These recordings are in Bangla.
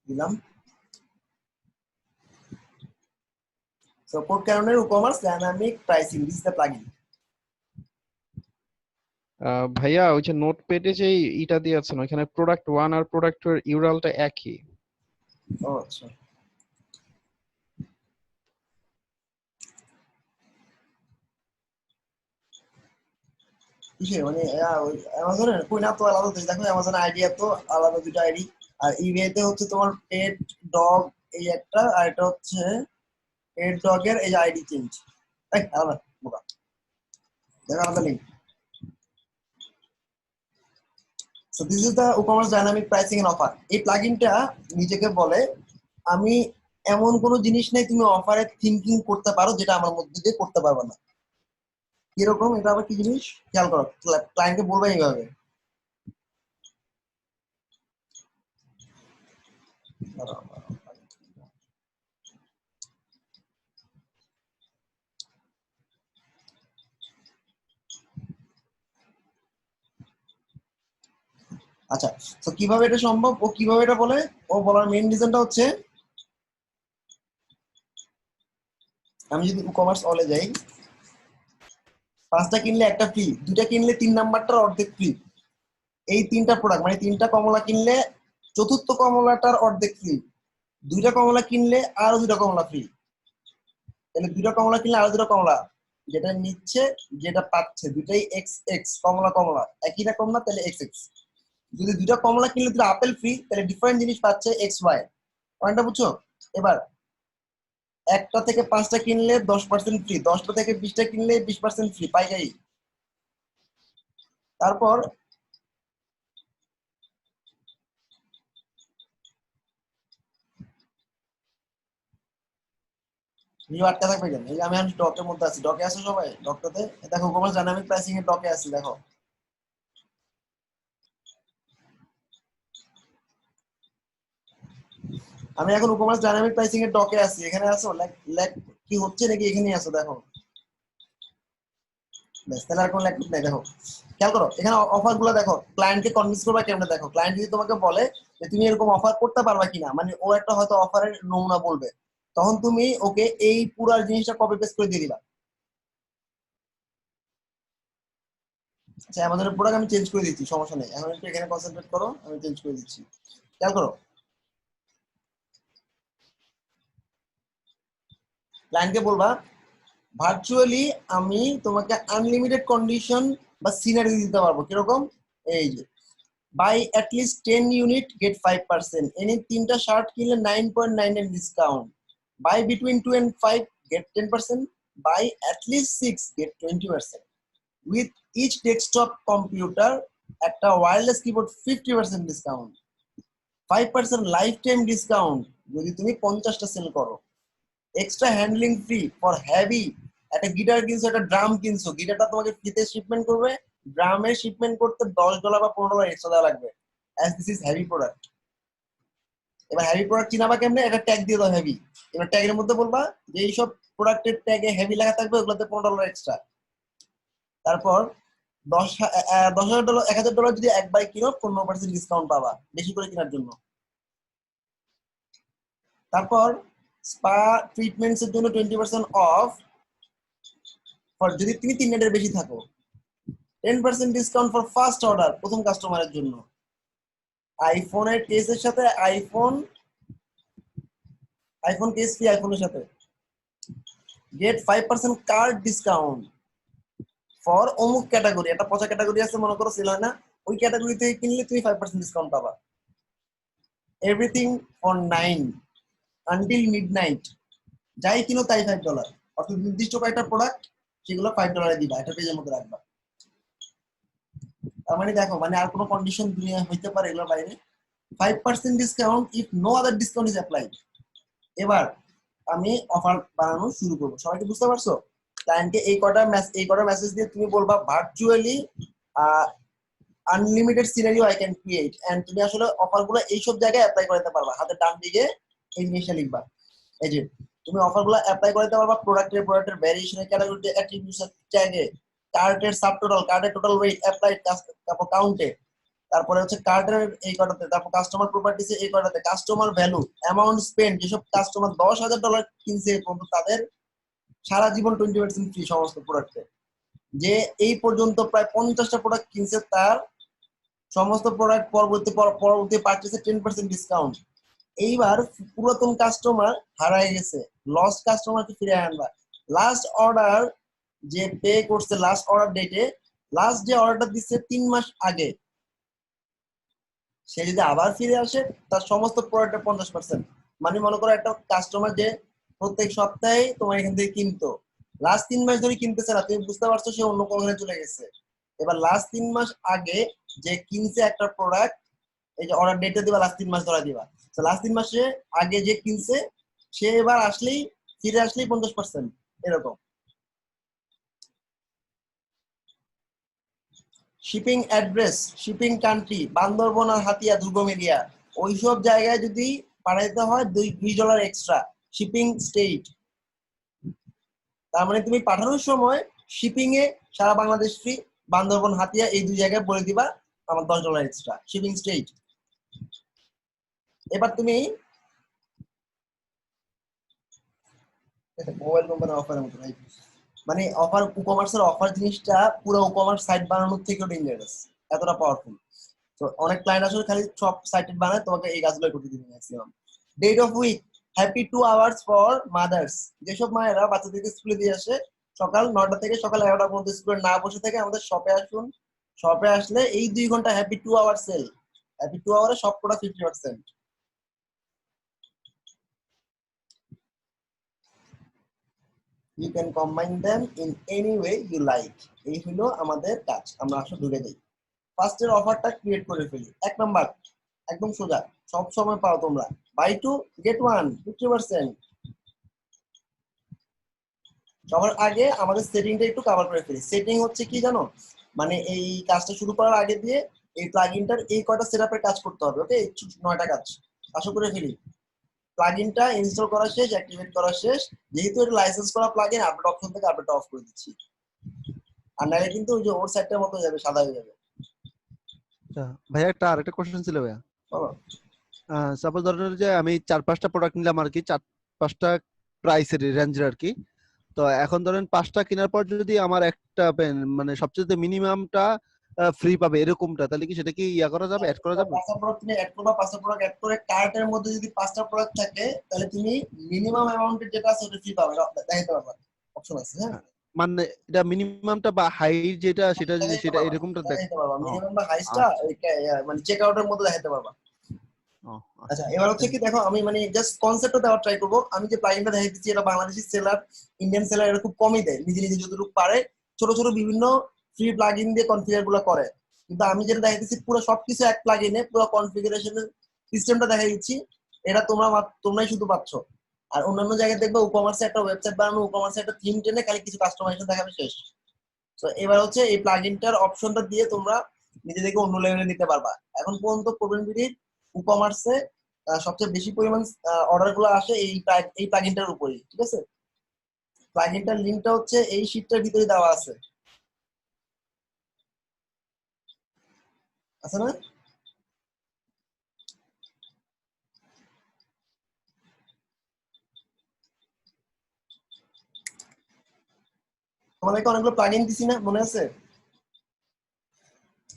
দিলাম। সো কোড কারণের e-commerce dynamic pricing this the plugin. ভাইয়া ওই যে নোটপ্যাডে যে ইটা দিয়ে আছে না, ওখানে প্রোডাক্ট 1 আর প্রোডাক্ট 2 এর ইউআরএলটা একই। ও আচ্ছা, কিসে মানে অ্যামাজনের কই না তো আলাদা তো, দেখো অ্যামাজন আইডি তো আলাদা, দুটো আইডি। আর ইবেতে হচ্ছে তোমার পেট ডগ এই একটা, আর এটা হচ্ছে পেট ডগের এই আইডি চেঞ্জ। এই আলাদা বোকা, দেখো আলাদা link. So this is the e-commerce dynamic pricing and offer. এই প্লাগইনটা নিজেকে বলে আমি এমন কোনো জিনিস নেই তুমি অফারে থিঙ্কিং করতে পারো যেটা আমার মধ্যে দিয়ে করতে পারবে না। কিরকম এটা আবার কি জিনিস খেয়াল করো, ক্লায়েন্টকে বলবে এইভাবে, আচ্ছা। তো কিভাবে এটা সম্ভব, ও কিভাবে এটা বলে, ও বলার মেইন রিজনটা হচ্ছে আমি যদি ই-কমার্স অলে যাই, 5টা কিনলে একটা ফ্রি, 2টা কিনলে 3 নাম্বারটার অর্ধেক ফ্রি। এই 3টা প্রোডাক্ট মানে 3টা কমলা কিনলে 4র্থ কমলাটার অর্ধেক ফ্রি, 2টা কমলা কিনলে আরো 2টা কমলা ফ্রি। তাহলে 2টা কমলা কিনলে আরো 2টা কমলা, যেটা নিচ্ছে যেটা পাচ্ছে দুটাই এক্স এক্স, কমলা কমলা একই রকম না, তাহলে এক্স এক্স। যদি 2টা কমলা কিনলে 2টা আপেল ফ্রি, তাহলে ডিফারেন্ট জিনিস পাচ্ছে এক্স ওয়াই। পয়েন্টটা বুঝছো? এবার 1টা থেকে 5টা কিনলে 10% ফ্রি, 10টা থেকে 20টা কিনলে 20% ফ্রি পাইকারি। তারপর ভিউ আটকা থাকবে কেন? এই যে আমি ডকের মধ্যে আছি, ডকে আছে সবাই, ডকটাতে দেখো ই-কমার্স ডাইনামিক প্রাইসিং এর ডকে আছি, দেখো আমি এখন ই-কমার্স ডাইনামিক প্রাইসিং এর ডকে আছি, এখানে আছো, ল্যাগ কি হচ্ছে নাকি এখানেই আছো দেখো, ব্যাস তাহলে আর কোনো ল্যাগ নাই। দেখো খেয়াল করো এখানে অফার গুলো দেখো, ক্লায়েন্টকে কনভিন্স করবা কেমনে, দেখো ক্লায়েন্ট যদি তোমাকে বলে যে তুমি এরকম অফার করতে পারবা কিনা, মানে ও একটা হয়তো অফারের নমুনা বলবে, তখন তুমি ওকে এই পুরো জিনিসটা কপি পেস্ট করে দিয়ে দিবা। আচ্ছা আমাদের প্রোডাক্ট আমি চেঞ্জ করে দিচ্ছি, সমস্যা নেই, এখন একটু এখানে কনসেন্ট্রেট করো, আমি চেঞ্জ করে দিচ্ছি, খেয়াল করো। ক্লায়েন্টকে বলবা ভার্চুয়ালি আমি তোমাকে আনলিমিটেড কন্ডিশন বা সিনারি দিতে পারবো, কিরকম, এই যে buy at least 10 unit get 5%, any 3টা শার্ট কিনলে 9.99 discount, buy between 2 and 5 get 10%, buy at least 6 get 20%, with each desktop computer একটা wireless keyboard 50% discount, 5% life time discount যদি তুমি 50টা সেল করো, extra handling free for heavy, একটা গিটার কিনছো, একটা ড্রাম কিনছো, গিটারটা তোমাকে ফ্রিতে শিপমেন্ট করবে, ড্রামে শিপমেন্ট করতে $10 বা $15 এক্সট্রা দেওয়া লাগবে, as this is heavy product. এবার হেভি প্রোডাক্ট চিনাবা কেমনে, একটা ট্যাগ দিয়ে দাও হেভি, এবার ট্যাগের মধ্যে বলবা যে এইসব প্রোডাক্টের ট্যাগে হেভি লেখা থাকবে, ওগুলোতে $15 এক্সট্রা। তারপর 10,000 $, 1,000 যদি একবার কিনো 15% ডিসকাউন্ট পাবা বেশি করে কেনার জন্য। তারপর স্পা ট্রিটমেন্টস এর জন্য 20% অফ, যদি তুমি 3 নাইটের বেশি থাকো, 10% ডিসকাউন্ট ফর ফার্স্ট অর্ডার প্রথম কাস্টমারের জন্য, আইফোনের কেসের সাথে আইফোন কেস ফ্রি, আইফোনের সাথে গেট 5% কার্ড ডিসকাউন্ট ফর অমুক ক্যাটাগরি, একটা পচা ক্যাটাগরি আছে মনে করো সেল হয় না, ওই ক্যাটাগরি থেকে কিনলে তুমি 5% ডিসকাউন্ট পাবা, এভরিথিং ফর 9 আনটিল মিডনাইট, যাই কিনো তাই $5, অর্থাৎ নির্দিষ্ট কয়েকটা প্রোডাক্ট সেগুলো $5 দিবা, একটা পেজের মধ্যে রাখবা। তার মানে দেখো মানে আর কোনো কন্ডিশন দুনিয়া হইতে পারে এগুলোর বাইরে, 5% discount if no other discount is applied. এবার আমি অফার বানানো শুরু করবো, সবাই কি বুঝতে পারছো? ক্লায়েন্টকে এই কটা মেসেজ দিয়ে তুমি বলবা virtually unlimited scenario I can create, and তুমি আসলে অফারগুলো এইসব জায়গায় অ্যাপ্লাই করতে পারবা, হাতের ডান দিকে এই জিনিসটা লিখবা, এই যে তুমি অফারগুলো অ্যাপ্লাই করতে পারবা প্রোডাক্টের ভ্যারিয়েশনের ক্যাটাগরিতে, অ্যাট্রিবিউটস ট্যাগে, কার্টের সাবটোটাল, কার্টের টোটাল ওয়েট অ্যাপ্লাইড, তারপর কাউন্টে, তারপরে হচ্ছে কার্ডের এই কটাতে, তারপর কাস্টমার প্রপার্টিস এই কটাতে, কাস্টমার ভ্যালু, অ্যামাউন্ট স্পেন্ড, যেসব কাস্টমার $10,000 কিনছে কিন্তু তাদের সারা জীবন 20% ফ্রি সমস্ত প্রোডাক্টে। যে এই পর্যন্ত প্রায় 50টা প্রোডাক্ট কিনছে তার সমস্ত প্রোডাক্ট পরবর্তী পারচেসে 10% ডিসকাউন্ট। এইবার পুরাতন কাস্টমার হারায় গেছে, লস্ট কাস্টমারকে ফিরে আনবা। লাস্ট অর্ডার যে পে করছে লাস্ট অর্ডার ডেটে, লাস্ট যে অর্ডারটা দিচ্ছে 3 মাস আগে, সে যদি আবার ফিরে আসে তার সমস্ত প্রোডাক্টের 50%। মানে মনে করো একটা কাস্টমার যে প্রত্যেক সপ্তাহে তোমার এখান থেকে কিনতো, লাস্ট 3 মাস ধরে কিনতেছে না, তুমি বুঝতে পারছো সে অন্য কোথাও চলে গেছে। এবার লাস্ট 3 মাস আগে যে কিনছে একটা প্রোডাক্ট, এই যে অর্ডার ডেটে দিবা, লাস্ট 3 মাস ধরা দিবা, তো লাস্ট 3 মাসে আগে যে কিনছে সে এবার আসলেই ফিরে আসলেই 50%, এরকম। Shipping address, shipping country, Bandarban আর হাতিয়া দুর্গম এরিয়া, ওইসব জায়গায় যদি পাঠাইতে হয় $2 এক্সট্রা। শিপিং স্টেট, তার মানে তুমি পাঠানোর সময় শিপিং এ সারা বাংলাদেশ ফ্রি, বান্দরবন হাতিয়া এই 2 জায়গায় বলে দিবা আমার $10 এক্সট্রা, শিপিং স্টেট। এবার তুমি মোবাইল কোম্পানির অফারের মতো রাইট, মানে অফার, ই-কমার্সের অফার জিনিসটা পুরো ই-কমার্স সাইট বানানোর থেকেও ডেঞ্জারাস, এতটা পাওয়ারফুল। তো অনেক ক্লায়েন্ট আসলে খালি সব সাইট বানায়, তোমাকে এই কাজগুলো করতে দিবে maximum. Date of week, happy 2 hours for mothers, যেসব মায়েরা বাচ্চাদেরকে স্কুলে দিয়ে আসে সকাল 9টা থেকে সকাল 11টা পর্যন্ত স্কুলে না বসে থেকে আমাদের শপে আসুন। শপে আসলে এই 2 ঘন্টা হ্যাপি 2 আওয়ার সেল, হ্যাপি 2 আওয়ারে সব product 50%। You can combine them in any way you like. এই হলো আমাদের কাজ, আমরা আসলে ঢুকে যাই, ফার্স্টের অফারটা ক্রিয়েট করে ফেলি। 1 নাম্বার একদম সোজা, সব সময় পাও তোমরা, বাই 2 গেট 1 50%। সবার আগে আমাদের সেটিংটা একটু কভার করে ফেলি। সেটিং হচ্ছে কি জানো, মানে এই কাজটা শুরু করার আগে দিয়ে এই প্লাগইনটার এই কয়টা সেটআপের কাজ করতে হবে। ওকে, 9টা কাজ আশা করে ফেলি। প্লাগইনটা ইনস্টল করা শেষ, অ্যাক্টিভেট করা শেষ। যেহেতু এটা লাইসেন্স করা প্লাগইন, আপডেট অপশন থেকে আপডেট অফ করে দিচ্ছি, আর নাহলে কিন্তু ওই যে ওর সাইডটার মতো যাবে, সাদা হয়ে যাবে। আচ্ছা ভাইয়া, একটা আরেকটা কোশ্চেন ছিল ভাইয়া। বলো। সাপোজ ধরেন যে আমি 4-5টা প্রোডাক্ট নিলাম আর কি, 4-5টা প্রাইসের রেঞ্জের আর কি। তো এখন ধরেন 5টা কেনার পর যদি আমার একটা মানে সবচেয়ে মিনিমামটা ফ্রি পাবে এরকমটা, তাহলে কি সেটা কি ইয়া করা যাবে, অ্যাড করা যাবে? 5টা প্রোডাক্ট তুমি অ্যাড করবা, 5টা প্রোডাক্ট অ্যাড করে কার্টের মধ্যে যদি 5টা প্রোডাক্ট থাকে তাহলে তুমি মিনিমাম অ্যামাউন্টের যেটা আছে ওটা ফ্রি পাবে, দেখাইতে পারবা, অপশন আছে। হ্যাঁ, মানে এটা মিনিমামটা বা হাই যেটা সেটা যদি দেখাইতে সেটা পারবা, এরকমটা দেখ। দেখাইতে পারবা ও মিনিমাম বা হাইস্টটা আচ্ছা। মানে চেক আউটের মধ্যে দেখাইতে পারবা। ও আচ্ছা, আচ্ছা, এবার হচ্ছে থ্যাংক কি দেখো, আমি মানে জাস্ট কনসেপ্টটা দেওয়ার ট্রাই করবো। আমি যে প্লাগইনটা দেখাই দিচ্ছি এটা বাংলাদেশি সেলার, ইন্ডিয়ান সেলার এরা খুব কমই দেয়, নিজে নিজে যতটুকু পারে ছোট ছোট বিভিন্ন ফ্রি প্লাগইন দিয়ে কনফিগার গুলো করে। কিন্তু আমি যেটা দেখাই দিচ্ছি পুরো সবকিছু এক প্লাগইনে পুরো কনফিগারেশনের সিস্টেমটা দেখাই দিচ্ছি। এটা তোমরাই শুধু পাচ্ছ। আর অন্যান্য জায়গায় দেখবে ই-কমার্সে একটা ওয়েবসাইট বানানো, ই-কমার্সে একটা থিম টেনে খালি কিছু কাস্টমাইজেশন দেখাবে, শেষ। তো এবার হচ্ছে এই প্লাগইনটার অপশনটা দিয়ে তোমরা নিজেদেরকে অন্য লেভেলে নিতে পারবা। এখন পর্যন্ত প্রবীণ বিডির ই-কমার্সে সবচেয়ে বেশি পরিমাণ অর্ডার গুলো আসে এই প্লাগইনটার উপরেই, ঠিক আছে। প্লাগইনটার লিংকটা হচ্ছে এই শীটটার ভিতরে দেওয়া আছে, আছে না? তোমাদেরকে অনেকগুলো প্লাগইন দিছি না, মনে আছে?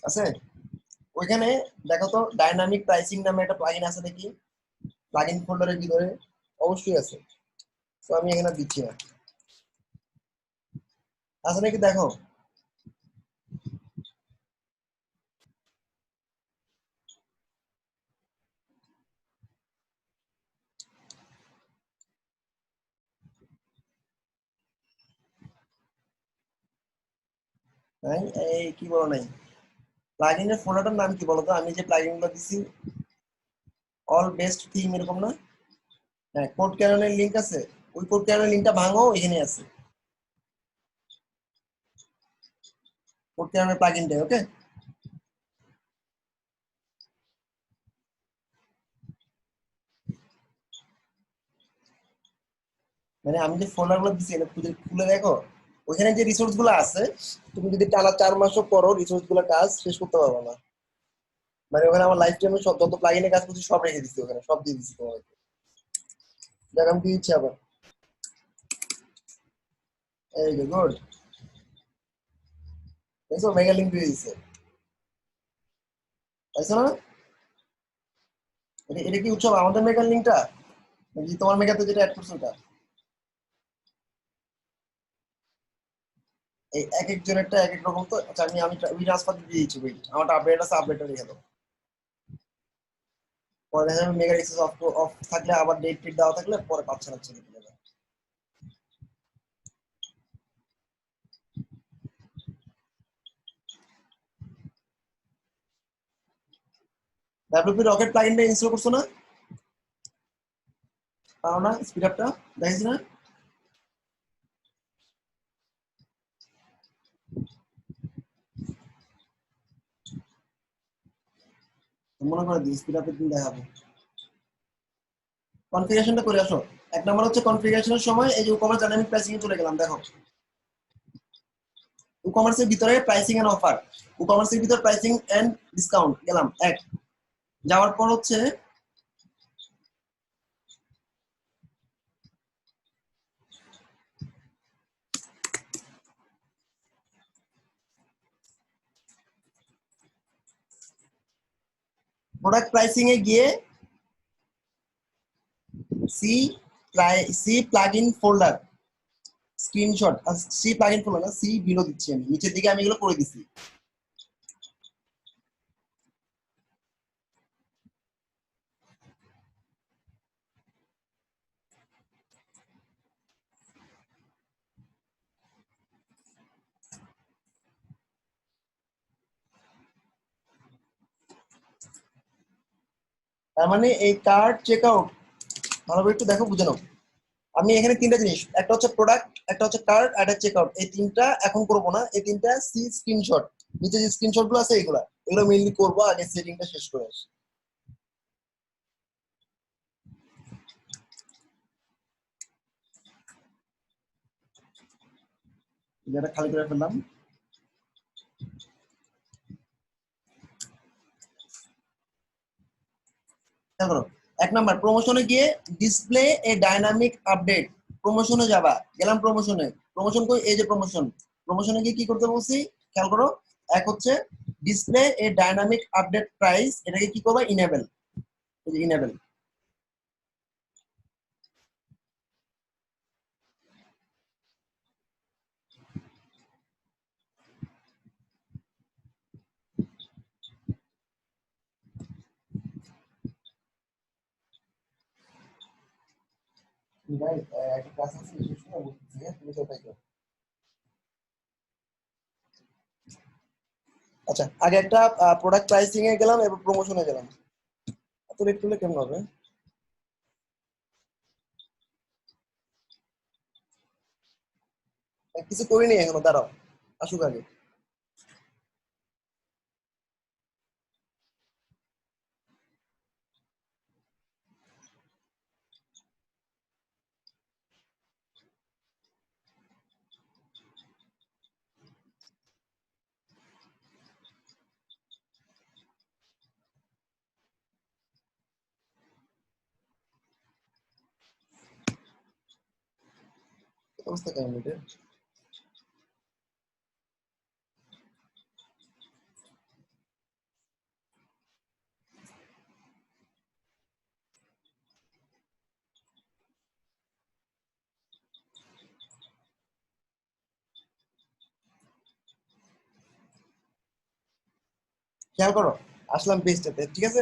আছে ওইখানে, দেখো তো ডাইনামিক প্রাইসিং নামে একটা প্লাগইন আছে নাকি প্লাগইন ফোল্ডারের ভিতরে? অবশ্যই আছে। তো আমি এখানে দিচ্ছি না, আছে নাকি দেখো। নাই, এই কি বলো নাই? প্লাগইনের ফোল্ডারটার নাম কি বলতো? আমি যে প্লাগইনগুলো দিছি অল বেস্ট থিম এরকম না? হ্যাঁ, কোড ক্যাননের লিংক আছে, ওই কোড ক্যাননের লিংকটা ভাঙো, এখানে আছে কোড ক্যাননের প্লাগইনটা। ওকে, মানে আমি যে ফোল্ডার গুলো দিছি এটা খুঁজে খুলে দেখো, ওইখানে যে রিসোর্স গুলো আছে তুমি যদি টানা 4 মাসও করো রিসোর্স গুলো কাজ শেষ করতে পারবে না। মানে ওখানে আমার লাইফ টাইমে সব যত প্লাগইনে কাজ করছি সব রেখে দিচ্ছি, ওখানে সব দিয়ে দিচ্ছি তোমাকে। দেখ আমি কি দিচ্ছি আবার, এই যে গুড, দেখছো মেগা লিঙ্ক দিয়ে দিচ্ছে, পাইছো না? এটা কি উৎসব আমাদের মেগা লিঙ্কটা নাকি তোমার মেগাতে যেটা অ্যাড করছো ওটা? এই এক একজনেরটা এক এক রকম তো। আচ্ছা আমি আমি ট্রান্সফার দিয়ে দিয়েছি, ওয়েট আমারটা আপডেট আছে, আপডেটটা রেখে দাও। পরে দেখা যাবে মেগা এক্সেস অফ অফ থাকলে আবার ডেট টেট দেওয়া থাকলে পরে পাচ্ছে না, ছেড়ে দিলে ডাব্লিউপি রকেট প্লাগইনটা ইনস্টল করছো না? পাও না স্পিড আপটা দেখিস না? মনে করে দিই স্পিড আপের দিন দেখাবো। কনফিগারেশনটা করে আসো। এক নম্বর হচ্ছে কনফিগারেশনের সময় এই যে ই-কমার্স ডাইনামিক প্রাইসিং এ চলে গেলাম, দেখো ই-কমার্সের ভিতরে প্রাইসিং এন্ড অফার, ই-কমার্সের ভিতর প্রাইসিং এন্ড ডিসকাউন্ট গেলাম এক। যাওয়ার পর হচ্ছে প্রোডাক্ট প্রাইসিং এ গিয়ে see see plugin folder screenshot, see plugin folder না, সি বিলো দিচ্ছি আমি, নিচের দিকে আমি এগুলো করে দিচ্ছি। তার মানে এই কার্ড চেক আউট, ভালোভাবে একটু দেখো বুঝে নাও। আমি এখানে তিনটা জিনিস, একটা হচ্ছে প্রোডাক্ট, একটা হচ্ছে কার্ড, একটা চেক আউট, এই তিনটা এখন করবো না, এই তিনটা সি স্ক্রিনশট, নিচে যে স্ক্রিনশট গুলো আছে এগুলো এগুলো মেইনলি করবো, আগে সেটিংটা শেষ করে আসি। এটা খালি করে ফেললাম। দেখো এক নাম্বার প্রমোশনে গিয়ে ডিসপ্লে এ ডাইনামিক আপডেট, প্রমোশনে যাবা, গেলাম প্রমোশনে, প্রমোশন কই, এই যে প্রমোশন, প্রমোশনে গিয়ে কি করতে বলছি খেয়াল করো। এক হচ্ছে ডিসপ্লে এ ডাইনামিক আপডেট প্রাইস, এটাকে কি করবা ইনেবল, এই যে ইনেবল। একটা ক্লাস আছে শেষ করে বলতেছি, তুমি তো তাই করো। আচ্ছা আগে একটা প্রোডাক্ট প্রাইসিং এ গেলাম, এবার প্রমোশনে গেলাম, এত রেট করলে কেমন হবে? কিছু করিনি এখনো, দাঁড়াও আসুক আগে। অবস্থা কেমন এটা? খেয়াল করো, আসলাম পেজটাতে, ঠিক আছে।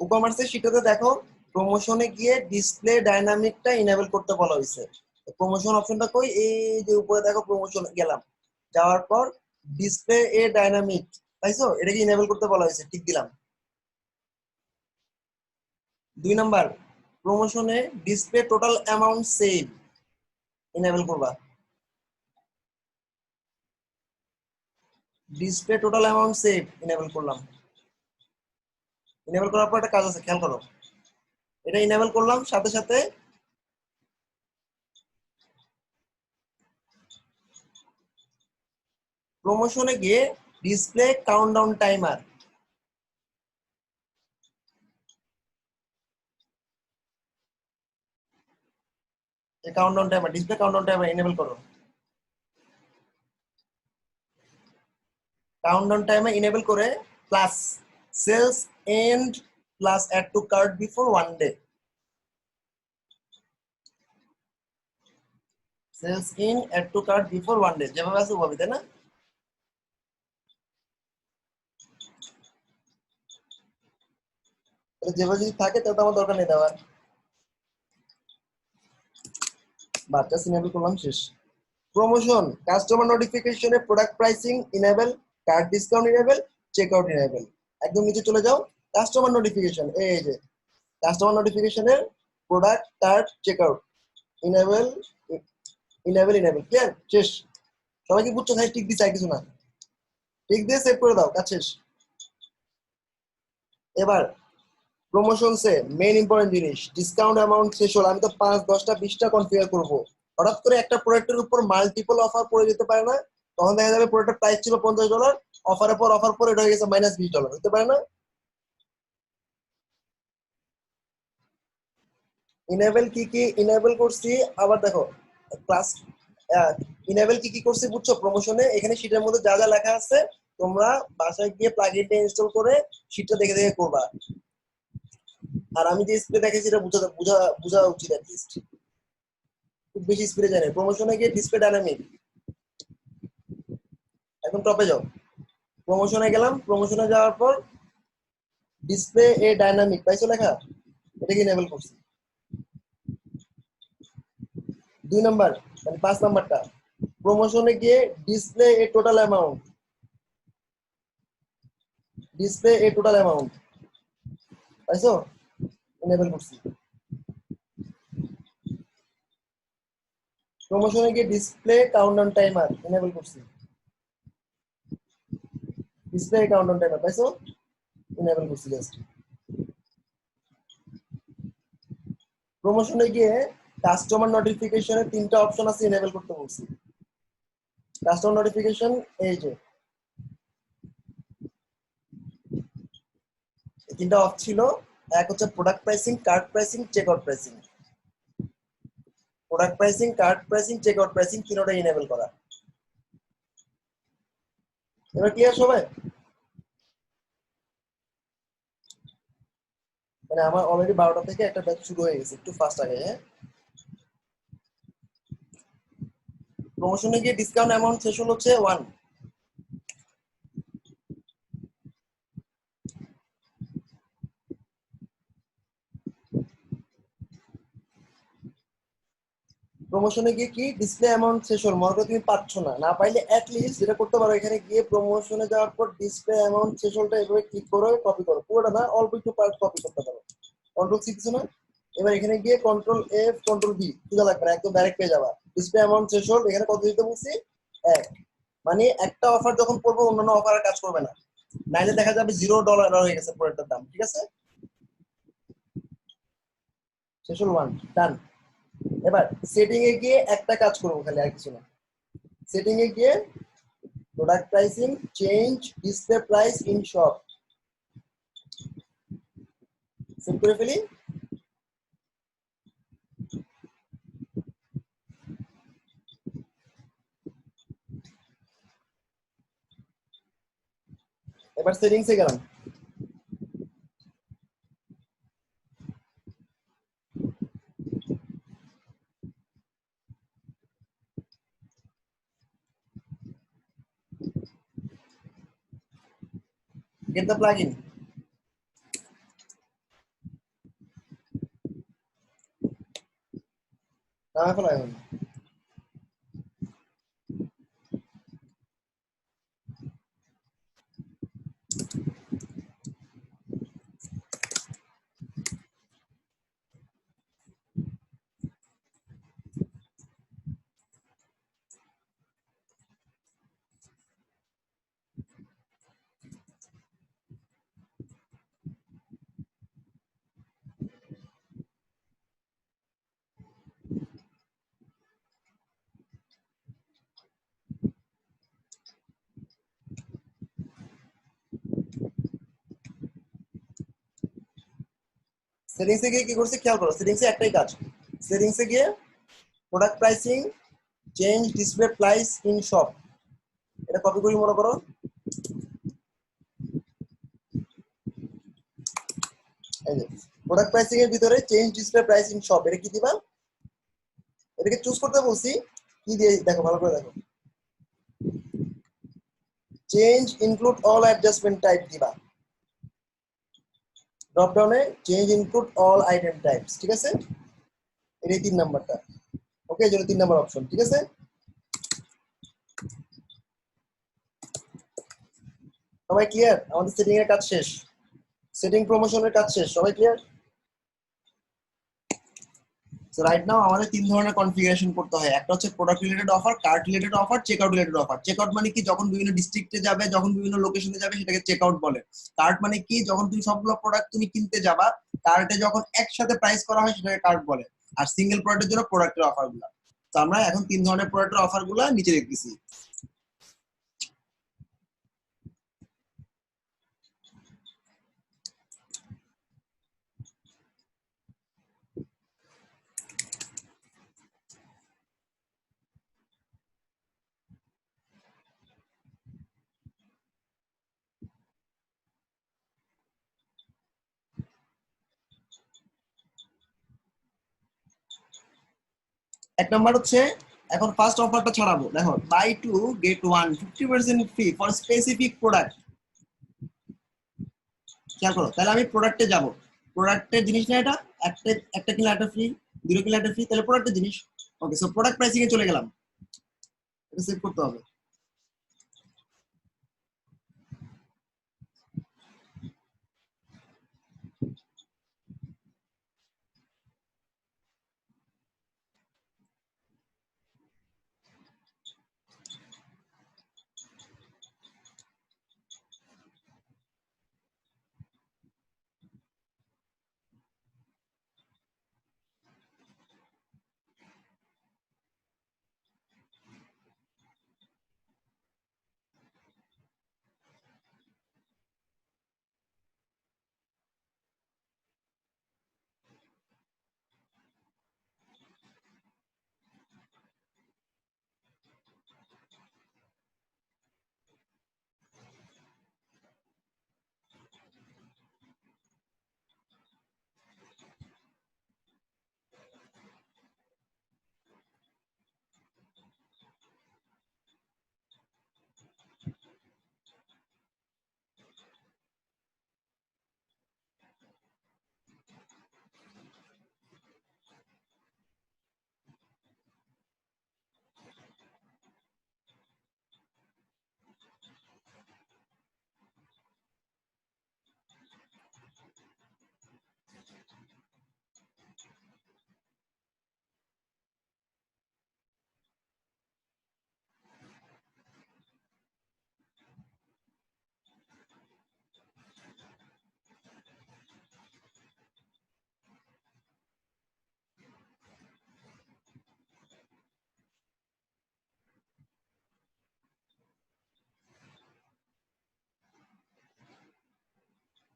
ই-কমার্সের শীটটাতে দেখো প্রমোশনে গিয়ে ডিসপ্লে ডাইনামিকটা ইনেবল করতে বলা হয়েছে। প্রমোশন অপশনটা কই, এই যে উপরে দেখো প্রমোশন গেলাম, যাওয়ার পর ডিসপ্লে এ ডাইনামিক, পাইছো, এটাকে ইনেবল করতে বলা হয়েছে, ঠিক দিলাম। দুই নাম্বার প্রমোশনে display total amount save, enable করবা। Display total amount save enable করলাম। ইনেবল করার পর একটা কাজ আছে খেয়াল করো, এটা ইনেবল করলাম, সাথে সাথে প্রমোশনে গিয়ে display countdown timer, countdown timer, display countdown timer enable করো। কাউন্টডাউন টাইমার এনেবল করে plus sales and plus add to cart before 1 day. Sales in add to cart before 1 day, যেভাবে আছে ওভাবে, তাই না? যেভাবে যদি থাকে তাহলে তো আমার দরকার নেই দেওয়ার। বাচ্চা সিনেবল করলাম, শেষ। প্রমোশন, কাস্টমার নোটিফিকেশনে product pricing enable, card discount enable, check out enable. একদম নিচে চলে যাও, কাস্টমার নোটিফিকেশন, এই যে কাস্টমার নোটিফিকেশনের product card check out enable enable enable. Clear? শেষ। সবাই কি বুঝছো? তাই টিক দিছে, আর কিছু না। টিক দিয়ে সেভ করে দাও, কাজ শেষ। এবার প্রমোশনসে মেইন ইম্পর্টেন্ট জিনিস, ডিসকাউন্ট অ্যামাউন্ট শেষ হলো। আমি তো 5, 10টা 20টা কনফিগার করবো। হঠাৎ করে একটা প্রোডাক্টের উপর মাল্টিপল অফার পড়ে যেতে পারে না? তখন দেখা যাবে প্রোডাক্টের প্রাইস ছিল $50, অফারের পর এটা হয়ে গেছে -$20, হতে পারে না? ইনেবল কি কি ইনেবল করছি আবার দেখো, ক্লাস ইনেবল কি কি করছি বুঝছো? প্রমোশনে এখানে শীটের মধ্যে যা যা লেখা আছে তোমরা বাসায় গিয়ে প্লাগইনটা ইনস্টল করে শীটটা দেখে দেখে করবা। আর আমি যে স্প্রে দেখেছি এটা বুঝা বুঝা বুঝা উচিত অ্যাটলিস্ট। খুব বেশি স্পিডে যায় না। প্রমোশনে গিয়ে ডিসপ্লে ডাইনামিক, এখন টপে যাও। প্রমোশনে গেলাম, প্রমোশনে যাওয়ার পর ডিসপ্লে এ ডাইনামিক পাইছো লেখা, এটাকে ইনেবল করছি। 2 নাম্বার মানে 5 নাম্বারটা, প্রমোশনে গিয়ে ডিসপ্লে এ টোটাল অ্যামাউন্ট, ডিসপ্লে এ টোটাল অ্যামাউন্ট পাইছো, ইনেবল করছি। প্রমোশনে গিয়ে ডিসপ্লে কাউন্টডাউন টাইমার ইনেবল করছি, ডিসপ্লে কাউন্টডাউন টাইমার পাইছো, ইনেবল করছি জাস্ট। প্রমোশনে গিয়ে কাস্টমার নোটিফিকেশনে 3টা অপশন আছে, ইনেবল করতে বলছি। কাস্টমার নোটিফিকেশন এই যে 3টা অফ ছিল। এক হচ্ছে product pricing, cart pricing, check out pricing. Product pricing, cart pricing, check out pricing, তিনটা ইনেবল করা। এবার ক্লিয়ার সবাই? মানে আমার অলরেডি 12টা থেকে একটা ব্যাচ শুরু হয়ে গেছে, একটু ফাস্ট আগে। হ্যাঁ, প্রমোশনে গিয়ে ডিসকাউন্ট অ্যামাউন্ট শেষ হচ্ছে 1। প্রমোশনে গিয়ে কি ডিসপ্লে অ্যামাউন্ট শেষ হল, মনে করো তুমি পাচ্ছ না, না পাইলে অ্যাটলিস্ট যেটা করতে পারো, এখানে গিয়ে প্রমোশনে যাওয়ার পর ডিসপ্লে অ্যামাউন্ট শেষ হলটা এভাবে ক্লিক করে কপি করো, পুরোটা না, অল্প একটু পার্ট কপি করতে পারো। কন্ট্রোল-C কিছু না, এবার এখানে গিয়ে Ctrl+F Ctrl+V সোজা লাগবে না, একদম ডাইরেক্ট পেয়ে যাবা। ডিসপ্লে অ্যামাউন্ট শেষ হল, এখানে কত দিতে বলছি? 1। মানে একটা অফার যখন পড়বো অন্যান্য অফার আর কাজ করবে না, নাইলে দেখা যাবে $0 হয়ে গেছে প্রোডাক্টের দাম। ঠিক আছে, শেষ হল 1, ডান। এবার সেটিং এ গিয়ে একটা কাজ করবো খালি, আর কিছু না। সেটিং এ গিয়ে product pricing, change display price in shop, save করে ফেলি। এবার সেটিংস এ গেলাম, গেট দ্য প্লাগইন। নামে ফেলা এখন। সেটিংস এ গিয়ে কি করছি খেয়াল করো, সেটিংস এ একটাই কাজ। সেটিংস এ গিয়ে product pricing change display price in shop, এটা কপি করি মনে করো। এই যে প্রোডাক্ট প্রাইসিং এর ভিতরে change display price in shop, এটা কি দিবা? এটাকে চুজ করতে বলছি, কি দিয়ে দেখো ভালো করে দেখো, change include all adjustment type দিবা, ড্রপ ডাউনে change include all item types, ঠিক আছে? এটাই 3 নাম্বারটা। ওকে, এই জন্য 3 নাম্বার অপশন, ঠিক আছে? সবাই ক্লিয়ার? আমাদের সেটিং এর কাজ শেষ, সেটিং প্রমোশনের কাজ শেষ, সবাই ক্লিয়ার? সো রাইট নাও আমাদের 3 ধরনের কনফিগারেশন করতে হয়, একটা হচ্ছে product related offer, cart related offer, checkout related offer. Checkout মানে কি? যখন বিভিন্ন ডিস্ট্রিক্টে যাবে, যখন বিভিন্ন লোকেশনে যাবে সেটাকে চেকআউট বলে। কার্ট মানে কি? যখন তুমি সবগুলো প্রোডাক্ট তুমি কিনতে যাবা, কার্টে যখন একসাথে প্রাইস করা হয় সেটাকে কার্ট বলে। আর সিঙ্গেল প্রোডাক্টের জন্য প্রোডাক্টের অফারগুলো। তো আমরা এখন 3 ধরনের প্রোডাক্টের অফারগুলো নিচে দেখতেছি। এক নাম্বার হচ্ছে, এখন ফার্স্ট অফারটা ছাড়াবো, দেখো buy 2 get 1 50% free for specific product. খেয়াল করো, তাহলে আমি প্রোডাক্টে যাব, প্রোডাক্টের জিনিস না এটা, একটা একটা কিনলে একটা ফ্রি, দুটো কিনলে একটা ফ্রি, তাহলে প্রোডাক্টের জিনিস। ওকে, সো প্রোডাক্ট প্রাইসিং এ চলে গেলাম, এটা সেভ করতে হবে।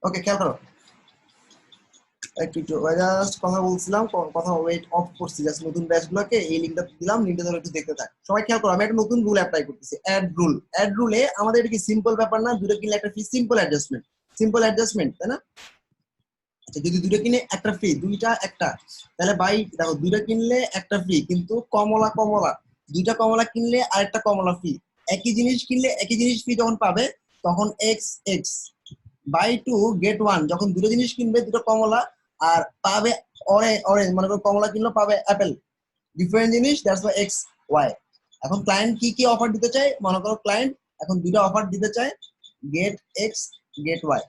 ওকে, খেয়াল করো, একটু একটু জাস্ট কথা বলছিলাম, কথা ওয়েট অফ করছি, জাস্ট নতুন ব্যাচ গুলোকে এই লিঙ্কটা দিলাম, লিঙ্কটা ধরে একটু দেখতে থাক। সবাই খেয়াল করো, আমি একটা নতুন রুল অ্যাপ্লাই করতেছি, অ্যাড রুল। অ্যাড রুলে আমাদের এটা কি সিম্পল ব্যাপার না? দুটো কিনলে একটা free, simple adjustment, simple adjustment, তাই না? আচ্ছা, যদি দুটো কিনে একটা ফ্রি, দুইটা একটা, তাহলে বাই দেখো দুইটা কিনলে একটা ফ্রি, কিন্তু কমলা কমলা, দুইটা কমলা কিনলে আরেকটা কমলা ফ্রি। একই জিনিস কিনলে একই জিনিস ফ্রি যখন পাবে তখন এক্স এক্স। বাই 2 গেট 1, যখন দুটো জিনিস কিনবে, দুটো কমলা আর পাবে অরেঞ্জ, মনে করো কমলা কিনলো পাবে অ্যাপেল, ডিফারেন্ট জিনিস, দ্যাটস ওয়াই এক্স ওয়াই। এখন ক্লায়েন্ট কি কি অফার দিতে চায়? মনে করো ক্লায়েন্ট এখন দুইটা অফার দিতে চায়, গেট এক্স গেট ওয়াই।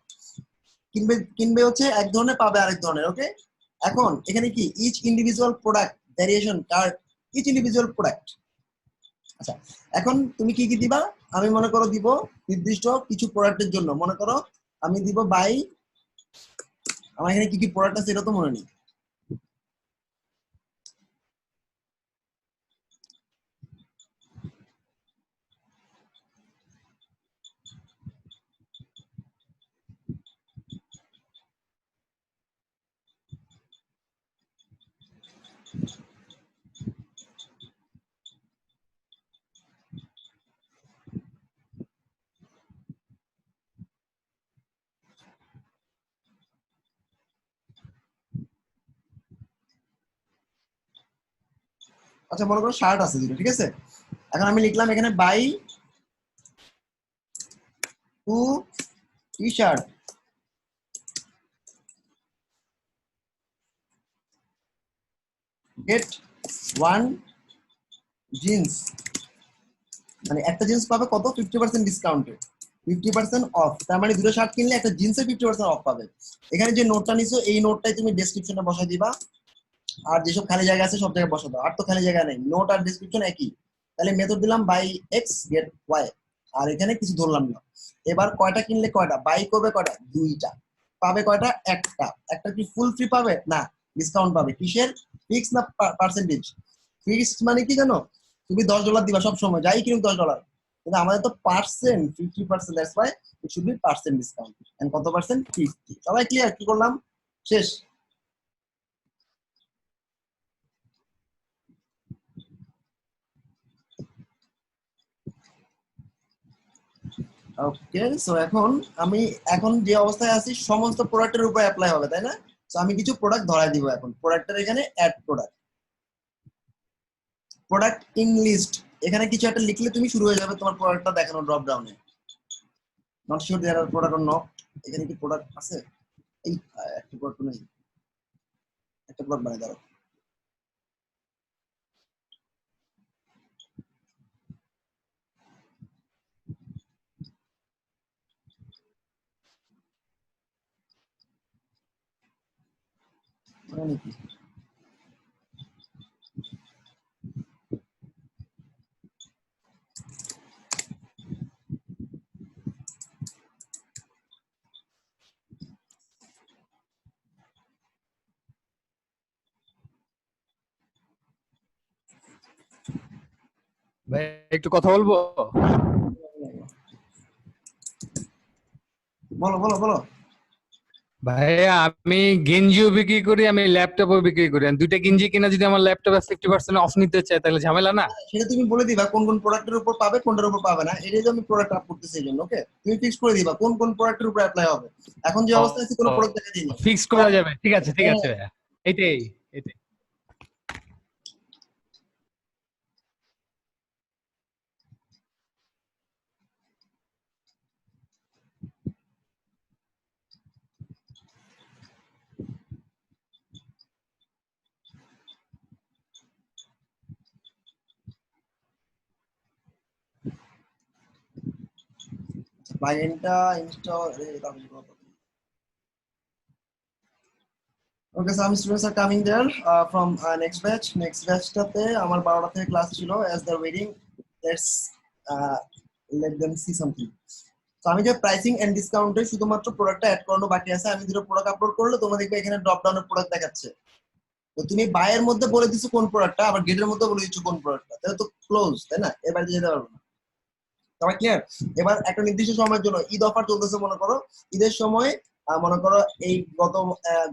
কিনবে কিনবে হচ্ছে এক ধরনের, পাবে আরেক ধরনের। ওকে, এখন এখানে কি each individual product variation cart, each individual product. আচ্ছা, এখন তুমি কি কি দিবা? আমি মনে করো দিব নির্দিষ্ট কিছু প্রোডাক্টের জন্য, মনে করো আমি দিব বাই, আমার এখানে কি কি প্রোডাক্ট আছে এটা তো মনে নেই। আচ্ছা মনে করো শার্ট আছে দুটো, ঠিক আছে। এখন আমি লিখলাম এখানে বাই 2 টি-শার্ট, গেট 1 জিন্স। মানে একটা জিন্স পাবে কত, 50% ডিসকাউন্টে, 50% অফ। তার মানে দুটো শার্ট কিনলে একটা জিন্সের 50% অফ পাবে। এখানে যে নোটটা নিছো এই নোটটাই তুমি ডেসক্রিপশনে বসাই দিবা, আর যেসব খালি জায়গা আছে সব জায়গায় বসা দাও। আর তো খালি জায়গা নেই, নোট আর ডেসক্রিপশন একই। তাহলে মেথড দিলাম বাই এক্স গেট ওয়াই, আর এখানে কিছু ধরলাম না। এবার কয়টা কিনলে কয়টা বাই করবে, কয়টা, দুইটা, পাবে কয়টা, একটা। একটা কি ফুল ফ্রি পাবে না, ডিসকাউন্ট পাবে। কিসের, ফিক্স না পার্সেন্টেজ? ফিক্সড মানে কি জানো, তুমি $10 দিবা সব সময়, যাই কিনুক $10, কিন্তু আমাদের তো percent 50%, that's why it should be percent discount. And কত পার্সেন্ট, 50। সবাই ক্লিয়ার? কি করলাম, শেষ। ওকে, সো এখন যে অবস্থায় আছি সমস্ত প্রোডাক্টের উপর অ্যাপ্লাই হবে, তাই না? সো আমি কিছু প্রোডাক্ট ধরাই দিব এখন। প্রোডাক্টের এখানে add product, product in list, এখানে কিছু একটা লিখলে তুমি শুরু হয়ে যাবে তোমার প্রোডাক্টটা দেখানো ড্রপ ডাউনে। Not sure there are product or not. এখানে কি প্রোডাক্ট আছে? এই একটা প্রোডাক্ট নেই, একটা প্রোডাক্ট বানিয়ে দাও। মানে কি, ভাই একটু কথা বলবো? বলো বলো বলো। ভাইয়া আমি গেঞ্জিও বিক্রি করি, আমি ল্যাপটপও বিক্রি করি। আমি দুইটা গেঞ্জি কিনা যদি আমার ল্যাপটপে 50% অফ নিতে চাই তাহলে ঝামেলা না? সেটা তুমি বলে দিবা কোন কোন প্রোডাক্টের উপর পাবে, কোনটার উপর পাবে না। এটাই যে আমি প্রোডাক্ট আপ করতেছি এই জন্য। ওকে, তুমি ফিক্স করে দিবা কোন কোন প্রোডাক্টের উপর অ্যাপ্লাই হবে। এখন যে অবস্থায় আছে কোনো প্রোডাক্ট দেখা দিইনি। ফিক্স করা যাবে, ঠিক আছে ঠিক আছে ভাইয়া। এইটাই এইটাই। প্লাগইনটা install. Okay, some students are coming there from next batch. Next ব্যাচটাতে আমার 12টা থেকে ক্লাস ছিল। As they waiting, let's let them see something. তো আমি যে প্রাইসিং এন্ড ডিসকাউন্টে শুধুমাত্র প্রোডাক্টটা অ্যাড করানো বাকি আছে। আমি দুটো প্রোডাক্ট আপলোড করলে তোমরা দেখবে এখানে ড্রপ ডাউনের প্রোডাক্ট দেখাচ্ছে। তো তুমি বাইয়ের মধ্যে বলে দিছো কোন প্রোডাক্টটা, আবার গেটের মধ্যে বলে দিচ্ছ কোন প্রোডাক্টটা, তাহলে তো ক্লোজ, তাই না? এবার যেতে পারবো না। সবাই ক্লিয়ার? এবার একটা নির্দিষ্ট সময়ের জন্য ঈদ অফার চলতেছে মনে করো, ঈদের সময় মনে করো এই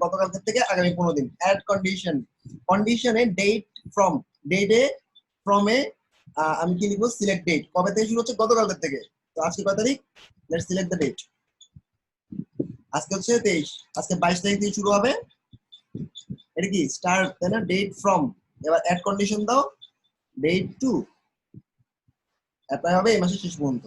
গতকালকে থেকে আগামী 15 দিন। অ্যাড কন্ডিশন, কন্ডিশনে ডেট ফ্রম, ডেটে ফ্রমে আমি কি লিখবো, সিলেক্ট ডেট। কবে থেকে শুরু হচ্ছে, গতকালকের থেকে। তো আজকে কয় তারিখ, লেটস সিলেক্ট দ্য ডেট। আজকে হচ্ছে 23, আজকে 22 তারিখ থেকে শুরু হবে। এটা কি স্টার্ট, তাই না? Date from. এবার অ্যাড কন্ডিশন দাও, ডেট টু, অ্যাপ্লাই হবে এই মাসের শেষ পর্যন্ত।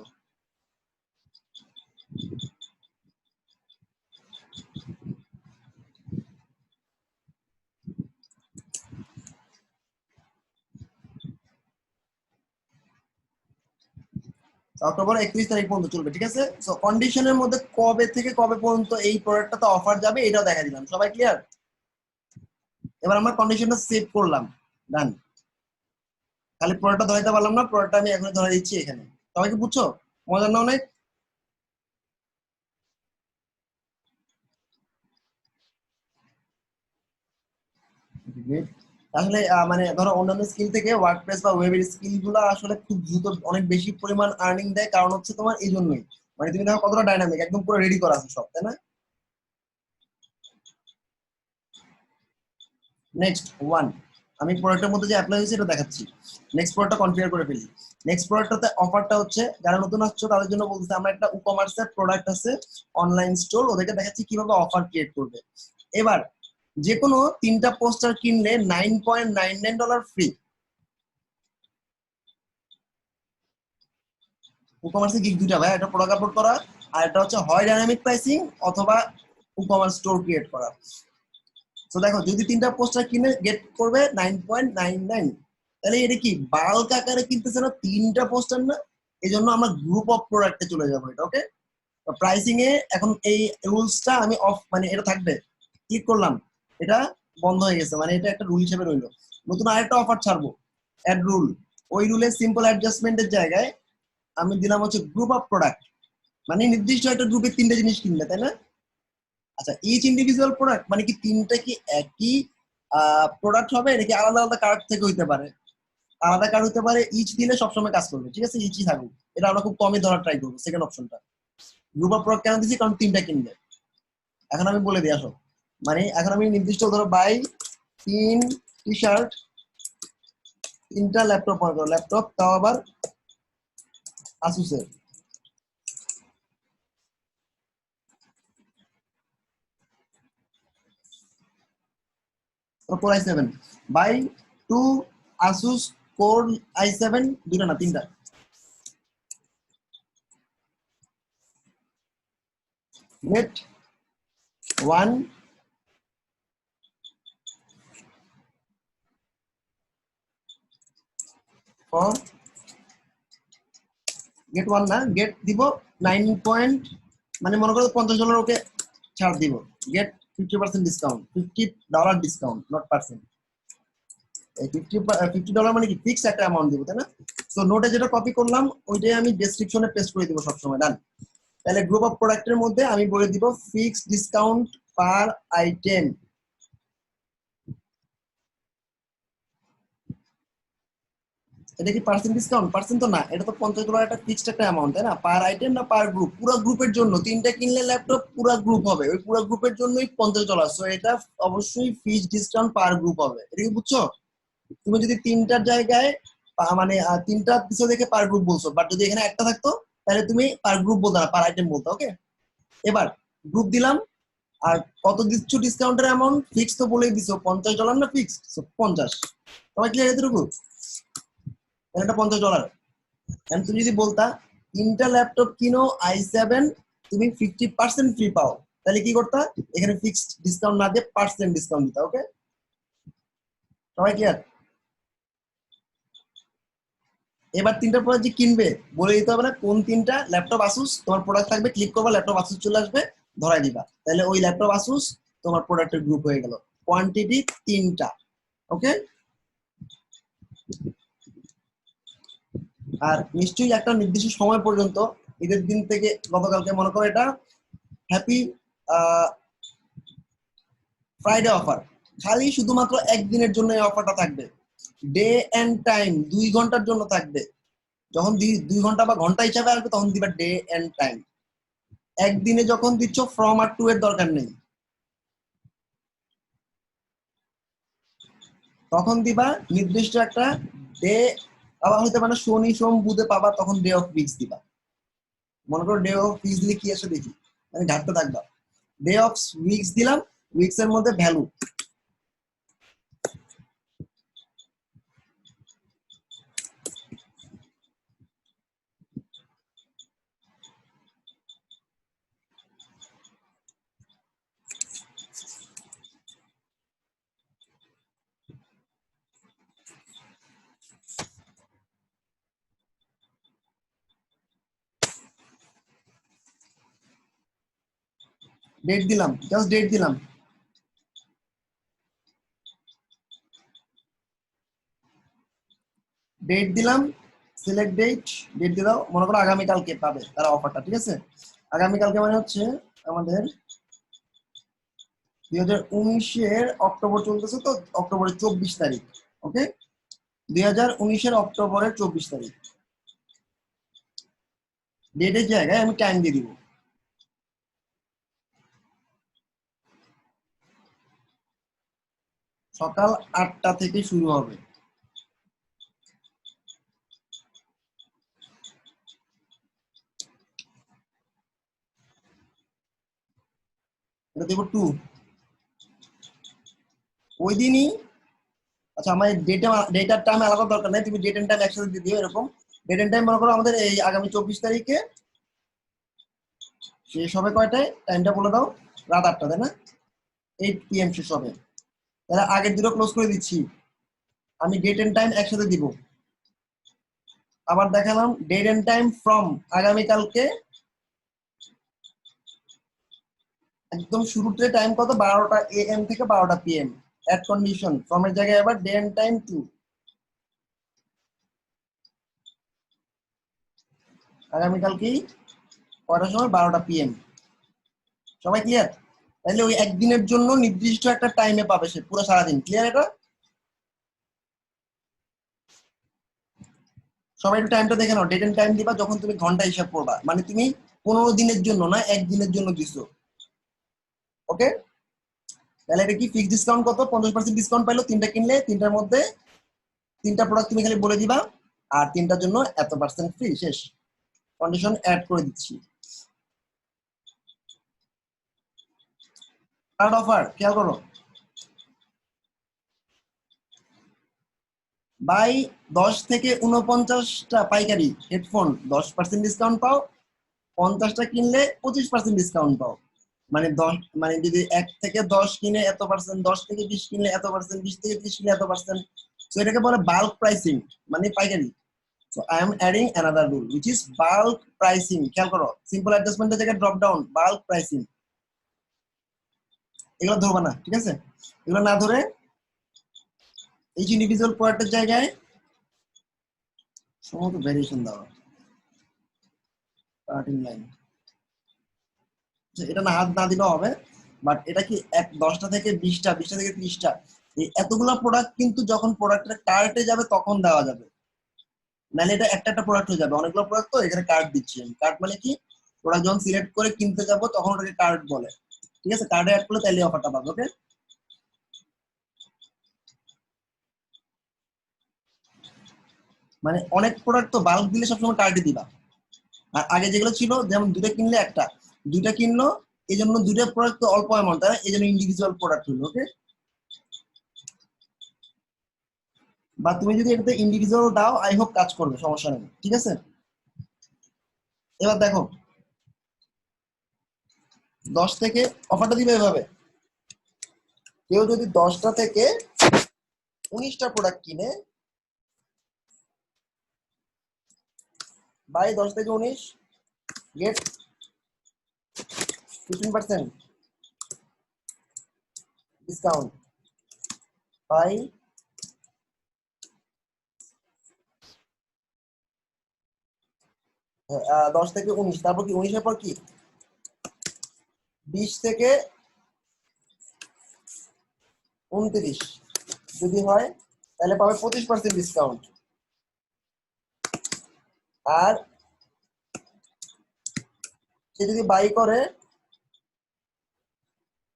অক্টোবর 31 তারিখ পর্যন্ত চলবে, ঠিক আছে? সো কন্ডিশনের মধ্যে কবে থেকে কবে পর্যন্ত এই প্রোডাক্টটা অফার যাবে এটাও দেখা দিলাম। সবাই ক্লিয়ার? এবার আমরা কন্ডিশনটা সেভ করলাম, ডান। খালি প্রোডাক্টটা ধরাইতে পারলাম না, প্রোডাক্টটা আমি এখন ধরে দিচ্ছি এখানে। সবাই কি বুঝছো? মজার না অনেক? Great. আসলে মানে ধরো অন্যান্য স্কিল থেকে ওয়ার্ডপ্রেস বা ওয়েবের স্কিল গুলো আসলে খুব দ্রুত অনেক বেশি পরিমাণ আর্নিং দেয়, কারণ হচ্ছে তোমার এই জন্যই। মানে তুমি দেখো কতটা ডাইনামিক, একদম পুরো রেডি করা আছে সব, তাই না? নেক্সট ওয়ান, আমি প্রোডাক্টের মধ্যে যে অ্যাপ্লাই হয়েছে এটা দেখাচ্ছি। নেক্সট প্রোডাক্টটা কনফিগার করে ফেলি। নেক্সট প্রোডাক্টটাতে অফারটা হচ্ছে, যারা নতুন আসছো তাদের জন্য বলতেছে, আমরা একটা ই-কমার্সের প্রোডাক্ট আছে, অনলাইন স্টোর, ওদেরকে দেখাচ্ছি কিভাবে অফার ক্রিয়েট করবে। এবার যে কোনো 3টা পোস্টার কিনলে $9.99 ফ্রি। ই-কমার্সে গিগ দুইটা ভাই, একটা প্রোডাক্ট আপলোড করা আর একটা হচ্ছে হয় ডাইনামিক প্রাইসিং অথবা ই-কমার্স স্টোর ক্রিয়েট করা। তো দেখো যদি 3টা পোস্টার কিনে গেট করবে 9.99, তাহলে এটা কি বাল্ক আকারে কিনতেছে না 3টা পোস্টার না, এই জন্য আমরা গ্রুপ অফ প্রোডাক্টে চলে যাবো এটা। ওকে, প্রাইসিং এ এখন এই রুলসটা আমি অফ মানে এটা থাকবে, ক্লিক করলাম এটা বন্ধ হয়ে গেছে, মানে এটা একটা রুল হিসেবে রইলো। নতুন আরেকটা অফার ছাড়বো, অ্যাড রুল। ওই রুলে সিম্পল অ্যাডজাস্টমেন্টের জায়গায় আমি দিলাম হচ্ছে গ্রুপ অফ প্রোডাক্ট, মানে নির্দিষ্ট একটা গ্রুপে 3টা জিনিস কিনবে, তাই না? আচ্ছা, ইচ ইন্ডিভিজুয়াল প্রোডাক্ট মানে কি 3টা কি একই প্রোডাক্ট হবে নাকি আলাদা আলাদা কার্ড থেকে হইতে পারে? আলাদা কার্ড হতে পারে, ইচ দিলে সবসময় কাজ করবে, ঠিক আছে, ইচই থাকুক। এটা আমরা খুব কমই ধরার ট্রাই করবো সেকেন্ড অপশনটা। গ্রুপ অফ প্রোডাক্ট কেন দিছি, কারণ 3টা কিনবে। এখন আমি বলে দিই আসো, মানে এখন আমি নির্দিষ্ট ধরো বাই 3 টি শার্ট 3টা ল্যাপটপ মনে করো, ল্যাপটপ তাও আবার আসুসের, core i7 buy 2 Asus core i7, দুটো না 3টা, get 1 for get 1 না, get দিব 9 পয়েন্ট, মানে মনে করো $50 ওকে ছাড় দিব, get 50% discount, $50 discount, not percent. এই $50 মানে কি ফিক্স একটা অ্যামাউন্ট দিব, তাই না? তো নোটে যেটা কপি করলাম ওইটাই আমি ডেসক্রিপশনে পেস্ট করে দিব সবসময়, ডান। তাহলে গ্রুপ অফ প্রোডাক্টের মধ্যে আমি বলে দিব ফিক্সড ডিসকাউন্ট পার আইটেম। এটা কি পার্সেন্ট ডিসকাউন্ট? পার্সেন্ট তো না, এটা তো $50 একটা ফিক্সড একটা অ্যামাউন্ট, তাই না? পার আইটেম না পার গ্রুপ? পুরো গ্রুপের জন্য 3টা কিনলে ল্যাপটপ পুরো গ্রুপ হবে, ওই পুরো গ্রুপের জন্যই $50। সো এটা অবশ্যই ফিক্সড ডিসকাউন্ট পার গ্রুপ হবে, এটা কি বুঝছো? তুমি যদি 3টার জায়গায় মানে 3টা পিছু দেখে পার গ্রুপ বলছো, বাট যদি এখানে একটা থাকতো তাহলে তুমি পার গ্রুপ বলতে না, পার আইটেম বলতো। ওকে, এবার গ্রুপ দিলাম, আর কত দিচ্ছ ডিসকাউন্টের অ্যামাউন্ট? ফিক্স তো বলেই দিছো $50 না, ফিক্সড 50। তোমার ক্লিয়ার এতটুকু? এটা $50। এখন তুমি যদি বলতা 3টা ল্যাপটপ কিনো i7 তুমি 50% ফ্রি পাও, তাহলে কি করতা? এখানে ফিক্সড ডিসকাউন্ট না দিয়ে পার্সেন্ট ডিসকাউন্ট দিতা। ওকে, সবাই ক্লিয়ার? এবার 3টা প্রোডাক্ট যে কিনবে বলে দিতে হবে না কোন 3টা ল্যাপটপ আসুস তোমার প্রোডাক্ট থাকবে, ক্লিক করবা ল্যাপটপ আসুস চলে আসবে, ধরাই দিবা, তাহলে ওই ল্যাপটপ আসুস তোমার প্রোডাক্টের গ্রুপ হয়ে গেল। কোয়ান্টিটি 3টা। ওকে, আর নিশ্চয়ই একটা নির্দিষ্ট সময় পর্যন্ত, ঈদের দিন থেকে গতকালকে মনে করো এটা হ্যাপি ফ্রাইডে অফার, খালি শুধুমাত্র একদিনের জন্য এই অফারটা থাকবে, ডে এন্ড টাইম 2 ঘন্টার জন্য থাকবে। যখন 2 ঘন্টা বা ঘন্টা হিসাবে আসবে তখন দিবা ডে এন্ড টাইম। একদিনে যখন দিচ্ছ ফ্রম আর টু এর দরকার নেই, তখন দিবা নির্দিষ্ট একটা ডে, আবার হইতে পারে শনি সোম বুধে পাবা, তখন ডে অফ উইকস দিবা। মনে করো ডে অফ উইকস দিলে কি আসে দেখি, মানে ঘাটতে থাকবা। ডে অফ উইকস দিলাম, উইকস এর মধ্যে ভ্যালু, ডেট দিলাম, জাস্ট ডেট দিলাম, ডেট দিলাম, সিলেক্ট ডেট, ডেট দিয়ে দাও, মনে করো আগামীকালকে পাবে তারা অফারটা, ঠিক আছে? আগামীকালকে মানে হচ্ছে আমাদের 2019-এর অক্টোবর চলতেছে, তো অক্টোবরের 24 তারিখ। ওকে, 2019-এর অক্টোবরের 24 তারিখ ডেটের জায়গায় আমি টাইম দিয়ে দিব, সকাল 8টা থেকে শুরু হবে। এটা দেবো 2 ওই দিনই। আচ্ছা, আমার ডেটার টাইম আলাদা দরকার নাই, তুমি ডেট এন্ড টাইম একসাথে দিয়ে দিও এরকম। ডেট এন্ড টাইম মনে করো আমাদের এই আগামী 24 তারিখে শেষ হবে কয়টায়, টাইমটা বলে দাও। রাত 8টা, তাই না? 8 PM শেষ হবে। তাহলে আগের দুটো ক্লোজ করে দিচ্ছি, আমি ডেট এন্ড টাইম একসাথে দিব। আবার দেখালাম ডেট এন্ড টাইম ফ্রম আগামীকালকে একদম শুরুতে টাইম কত, 12টা AM থেকে 12টা PM। অ্যাড কন্ডিশন ফ্রমের জায়গায় আবার ডে এন্ড টাইম টু আগামীকালকেই কয়টার সময়, 12টা PM। সবাই ক্লিয়ার? তাহলে ওই একদিনের জন্য নির্দিষ্ট একটা টাইমে পাবে সে পুরো সারাদিন। ক্লিয়ার এটা? সবাই একটু টাইমটা দেখে নাও। ডেট এন্ড টাইম দিবা যখন তুমি ঘন্টা হিসাব করবা, মানে তুমি 15 দিনের জন্য না, একদিনের জন্য দিছো। ওকে, তাহলে এটা কি ফিক্স ডিসকাউন্ট কত? 50% ডিসকাউন্ট পাইলো তিনটা কিনলে। তিনটার মধ্যে তিনটা প্রোডাক্ট তুমি খালি বলে দিবা, আর তিনটার জন্য এত পার্সেন্ট ফ্রি, শেষ। কন্ডিশন অ্যাড করে দিচ্ছি। কার্ড অফার খেয়াল করো, বাই 10 থেকে 49টা পাইকারি হেডফোন 10% ডিসকাউন্ট পাও, 50টা কিনলে 25% ডিসকাউন্ট পাও। মানে 10, মানে যদি 1 থেকে 10 কিনে এত পার্সেন্ট, 10 থেকে 20 কিনলে এত পার্সেন্ট, 20 থেকে 30 কিনলে এত পার্সেন্ট। সো এটাকে বলে বাল্ক প্রাইসিং, মানে পাইকারি। So I am adding another rule which is bulk pricing. খেয়াল করো, সিম্পল অ্যাডজাস্টমেন্টের জায়গায় ড্রপ ডাউন, বাল্ক প্রাইসিং। এগুলো ধরবা না, ঠিক আছে? এগুলো না ধরে এই যে ইন্ডিভিজুয়াল প্রোডাক্টের জায়গায় সম্ভবত ভেরিয়েশন দেওয়া, স্টার্টিং লাইন এটা না, হাত না দিলেও হবে। বাট এটা কি 10টা থেকে 20টা, 20টা থেকে 30টা, এই এতগুলা প্রোডাক্ট কিন্তু যখন প্রোডাক্টের কার্টে যাবে তখন দেওয়া যাবে। নাহলে এটা একটা একটা প্রোডাক্ট হয়ে যাবে, অনেকগুলো প্রোডাক্ট তো এখানে কার্ড দিচ্ছি আমি। কার্ড মানে কি, প্রোডাক্ট যখন সিলেক্ট করে কিনতে যাব তখন ওটাকে কার্ড বলে। ঠিক আছে, কার্ডে অ্যাড করলে তাইলে অফারটা পাবে। ওকে, মানে অনেক প্রোডাক্ট তো বাল্ক দিলে সবসময় কার্ডে দিবা। আর আগে যেগুলো ছিল যেমন দুটো কিনলে একটা, দুইটা কিনলো এই জন্য দুইটা প্রোডাক্ট তো অল্প অ্যামাউন্ট, তাই না? এই জন্য ইন্ডিভিজুয়াল প্রোডাক্ট হলো। ওকে, বা তুমি যদি এটাতে ইন্ডিভিজুয়াল দাও, আই হোপ কাজ করবে, সমস্যা নেই। ঠিক আছে, এবার দেখো 10 থেকে অফারটা দিবে এভাবে, কেউ যদি 10টা থেকে 19টা প্রোডাক্ট কিনে, বাই 10 থেকে 19 গেট 15% ডিসকাউন্ট, বাই 10 থেকে 19, তারপর কি 19 এর পর কি 20 থেকে 29 যদি হয় তাহলে পাবে 25% ডিসকাউন্ট। আর সে যদি বাই করে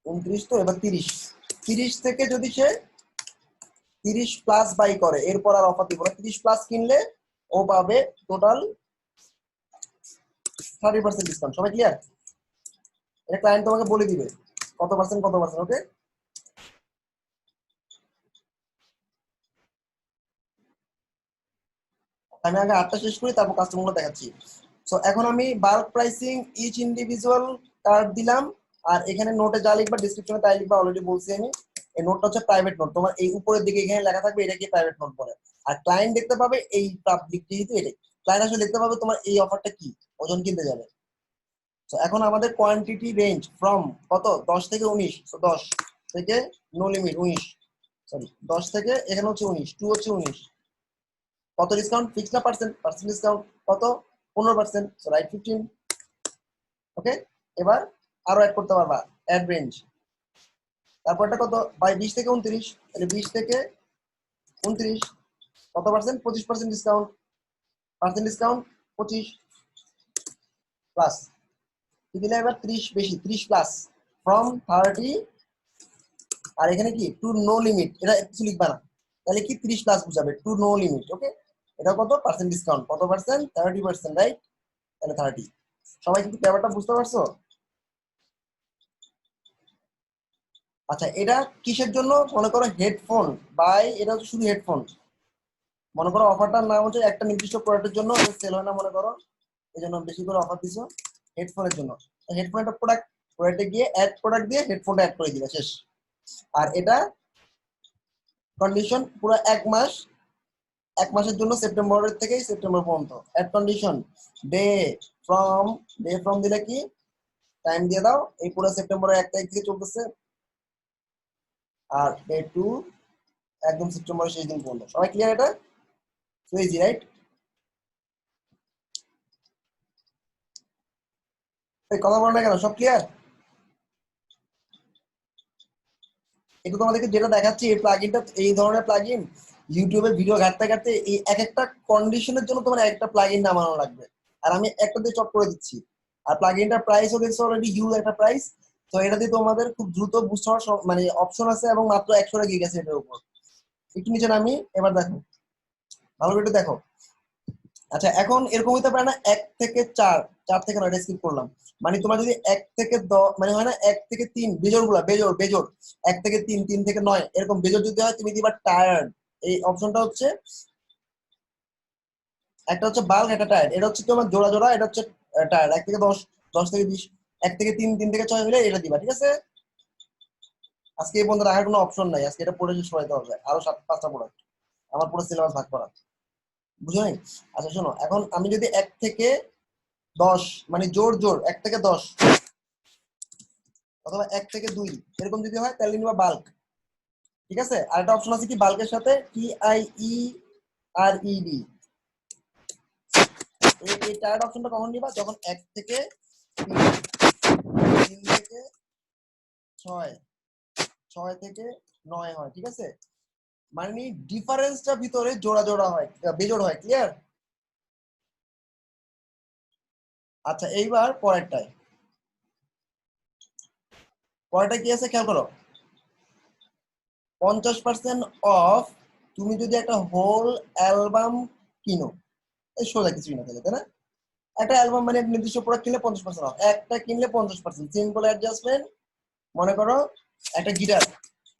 29, তো এবার 30 থেকে যদি সে 30 প্লাস বাই করে, এরপর আর অফার দিব না। 30 প্লাস কিনলে ও পাবে টোটাল 30% ডিসকাউন্ট। সবাই ক্লিয়ার? এটা ক্লায়েন্ট তোমাকে বলে দিবে কত পার্সেন্ট কত পার্সেন্ট। ওকে, আমি আগে 8টা শেষ করি, তারপর কাস্টমারগুলো দেখাচ্ছি। সো এখন আমি bulk pricing each individual cart দিলাম। আর এখানে নোটে যা লিখবা, ডেসক্রিপশনে তাই লিখবা, অলরেডি বলছি আমি। এই নোটটা হচ্ছে প্রাইভেট নোট, তোমার এই উপরের দিকে এখানে লেখা থাকবে এটা কি প্রাইভেট নোট বলে। আর ক্লায়েন্ট দেখতে পাবে এই পাবলিক, যেহেতু এটাই ক্লায়েন্ট আসলে দেখতে পাবে তোমার এই অফারটা কি, ওজন কিনতে যাবে। তো এখন আমাদের কোয়ান্টিটি রেঞ্জ ফ্রম কত, 10 থেকে 19। তো 10 থেকে নো লিমিট 19, সরি 10 থেকে এখানে হচ্ছে 19, 2 হচ্ছে 19। কত ডিসকাউন্ট, ফিক্স না পার্সেন্ট? পার্সেন্ট ডিসকাউন্ট কত, 15%, সো রাইট 15। ওকে, এবার আরো অ্যাড করতে পারবা, অ্যাড রেঞ্জ। তারপরটা কত, বাই 20 থেকে 29, তাহলে 20 থেকে 29 কত percent, 25% discount. Percent discount 25 plus কি দিলে এবার 30 বেশি, 30 প্লাস ফ্রম 30। আর এখানে কি টু নো লিমিট, এটা কিছু লিখবা না, তাহলে কি 30 প্লাস বুঝাবে, টু নো লিমিট। ওকে, এটা কত পার্সেন্ট ডিসকাউন্ট, কত পার্সেন্ট, 30%, রাইট? তাহলে 30। সবাই কিন্তু ব্যাপারটা বুঝতে পারছো? আচ্ছা, এটা কিসের জন্য? মনে করো হেডফোন, বাই এটা হচ্ছে শুধু হেডফোন, মনে করো অফারটার নাম হচ্ছে একটা নির্দিষ্ট প্রোডাক্টের জন্য সেল হয় না মনে করো, এই জন্য বেশি করে অফার দিছো হেডফোনের জন্য। হেডফোন একটা প্রোডাক্টে গিয়ে অ্যাড প্রোডাক্ট দিয়ে হেডফোনটা অ্যাড করে দিবে, শেষ। আর এটা কন্ডিশন পুরো 1 মাসের জন্য, সেপ্টেম্বরের থেকে সেপ্টেম্বর পর্যন্ত। অ্যাড কন্ডিশন ডে ফ্রম দিলে কি টাইম দিয়ে দাও, এই পুরো সেপ্টেম্বরের 1 তারিখ থেকে চলতেছে। আর ডে টু একদম সেপ্টেম্বরের শেষ দিন পর্যন্ত। সবাই ক্লিয়ার? এটা সো ইজি, রাইট? এই কথা বলো না কেন, সব ক্লিয়ার? এটা তোমাদেরকে যেটা দেখাচ্ছি, এই প্লাগইনটা, এই ধরনের প্লাগইন ইউটিউবে ভিডিও ঘাটতে ঘাটতে এই এক একটা কন্ডিশনের জন্য তোমার একটা প্লাগইন নামানো লাগবে। আর আমি একটা দিয়ে চট করে দিচ্ছি। আর প্লাগইনটার প্রাইসও দেখছো অলরেডি, হিউজ একটা প্রাইস। তো এটা দিয়ে তোমাদের খুব দ্রুত বুস্ট হওয়ার মানে অপশন আছে, এবং মাত্র 100 টাকা গিগ আছে এটার উপর। একটু নিচে নামি, এবার দেখো, ভালো করে একটু দেখো। আচ্ছা, এখন এরকম হইতে পারে না 1 থেকে 4, 4 থেকে 9 স্কিপ করলাম। মানে তোমার যদি 1 থেকে 10, মানে হয় না 1 থেকে 3 বেজোর 1 থেকে 3, 3 থেকে 9 এরকম বেজোর যদি হয়, তুমি দিবা টায়ার্ড। এই অপশনটা হচ্ছে, একটা হচ্ছে বাল্ক, একটা টায়ার্ড। এটা হচ্ছে তোমার জোড়া জোড়া, এটা হচ্ছে টায়ার্ড। 1 থেকে 10, 10 থেকে 20, 1 থেকে 3, 3 থেকে 6 মিলে এটা দিবা, ঠিক আছে? আজকে এই বন্ধু রাখার কোনো অপশন নাই, আজকে এটা পড়ে শেষ করাইতে হবে। আরো 7-5টা প্রোডাক্ট আমার পুরো সিলেবাস ভাগ করা, বুঝো নাই? আচ্ছা শোনো, এখন আমি যদি 1 থেকে 10, মানে জোর 1 থেকে 10 অথবা 1 থেকে 2 এরকম যদি হয়, তাহলে নিবা বাল্ক, ঠিক আছে? আর একটা অপশন আছে কি বাল্কের সাথে, TIERED। এই টায়ার্ড অপশনটা কখন নিবা? যখন 1 থেকে 3 থেকে 6, 6 থেকে 9 হয়, ঠিক আছে? মানে ডিফারেন্সটা ভিতরে জোড়া জোড়া হয়, বেজোড় হয়, ক্লিয়ার? আচ্ছা, এইবার পরেরটায় কি আছে খেয়াল করো। 50% অফ তুমি যদি একটা হোল অ্যালবাম কিনো, এই সোজা কিছুই না, তাহলে তাই না? একটা অ্যালবাম মানে একটা নির্দিষ্ট প্রোডাক্ট কিনলে 50% অফ, একটা কিনলে 50%। Simple adjustment. মনে করো একটা গিটার,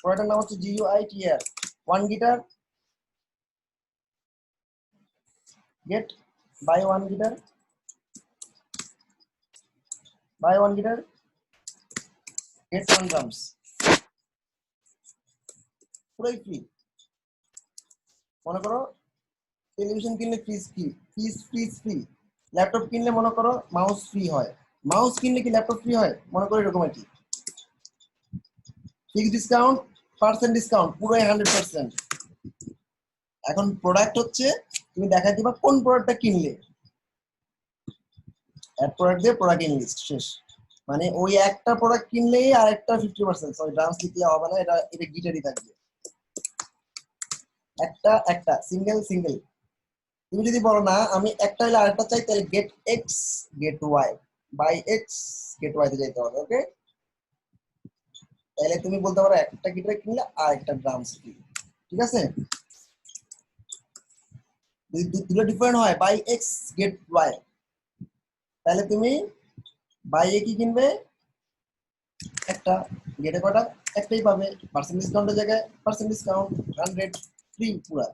প্রোডাক্টের নাম হচ্ছে GUITAR, 1 guitar get buy 1 guitar get 1 drums, পুরোই ফ্রি। মনে করো টেলিভিশন কিনলে ফ্রি। ল্যাপটপ কিনলে মনে করো মাউস ফ্রি হয়। মাউস কিনলে কি ল্যাপটপ ফ্রি হয়? মনে করো এরকম আর কি। ফিক্স ডিসকাউন্ট, ডিসকাউন্ট, পুরোই 100%। এখন প্রোডাক্ট হচ্ছে, তুমি দেখাই দিবা কোন প্রোডাক্টটা কিনলে, এক প্রোডাক্ট দিয়ে প্রোডাক্ট লিস্ট, শেষ। মানে ওই একটা প্রোডাক্ট কিনলেই আর একটা 50%, সরি ড্রামস লিখলে হবে না, এটা গিটারই থাকবে। একটা সিঙ্গেল। তুমি যদি বলো না আমি একটা হলে আরেকটা চাই, তাহলে get X get Y, buy X get Y তে যেতে হবে, ওকে? তাহলে তুমি বলতে পারো একটা গিটার কিনলে আর একটা ড্রামস ফ্রি, ঠিক আছে? যদি দুটো ডিফারেন্ট হয়, বাই এক্স গেট ওয়াই, তাহলে তুমি বাই এ কি কিনবে? একটা, গেটে কটা? একটাই পাবে। পার্সেন্ট ডিসকাউন্টের জায়গায় পার্সেন্ট ডিসকাউন্ট, 100 ফ্রি পুরা।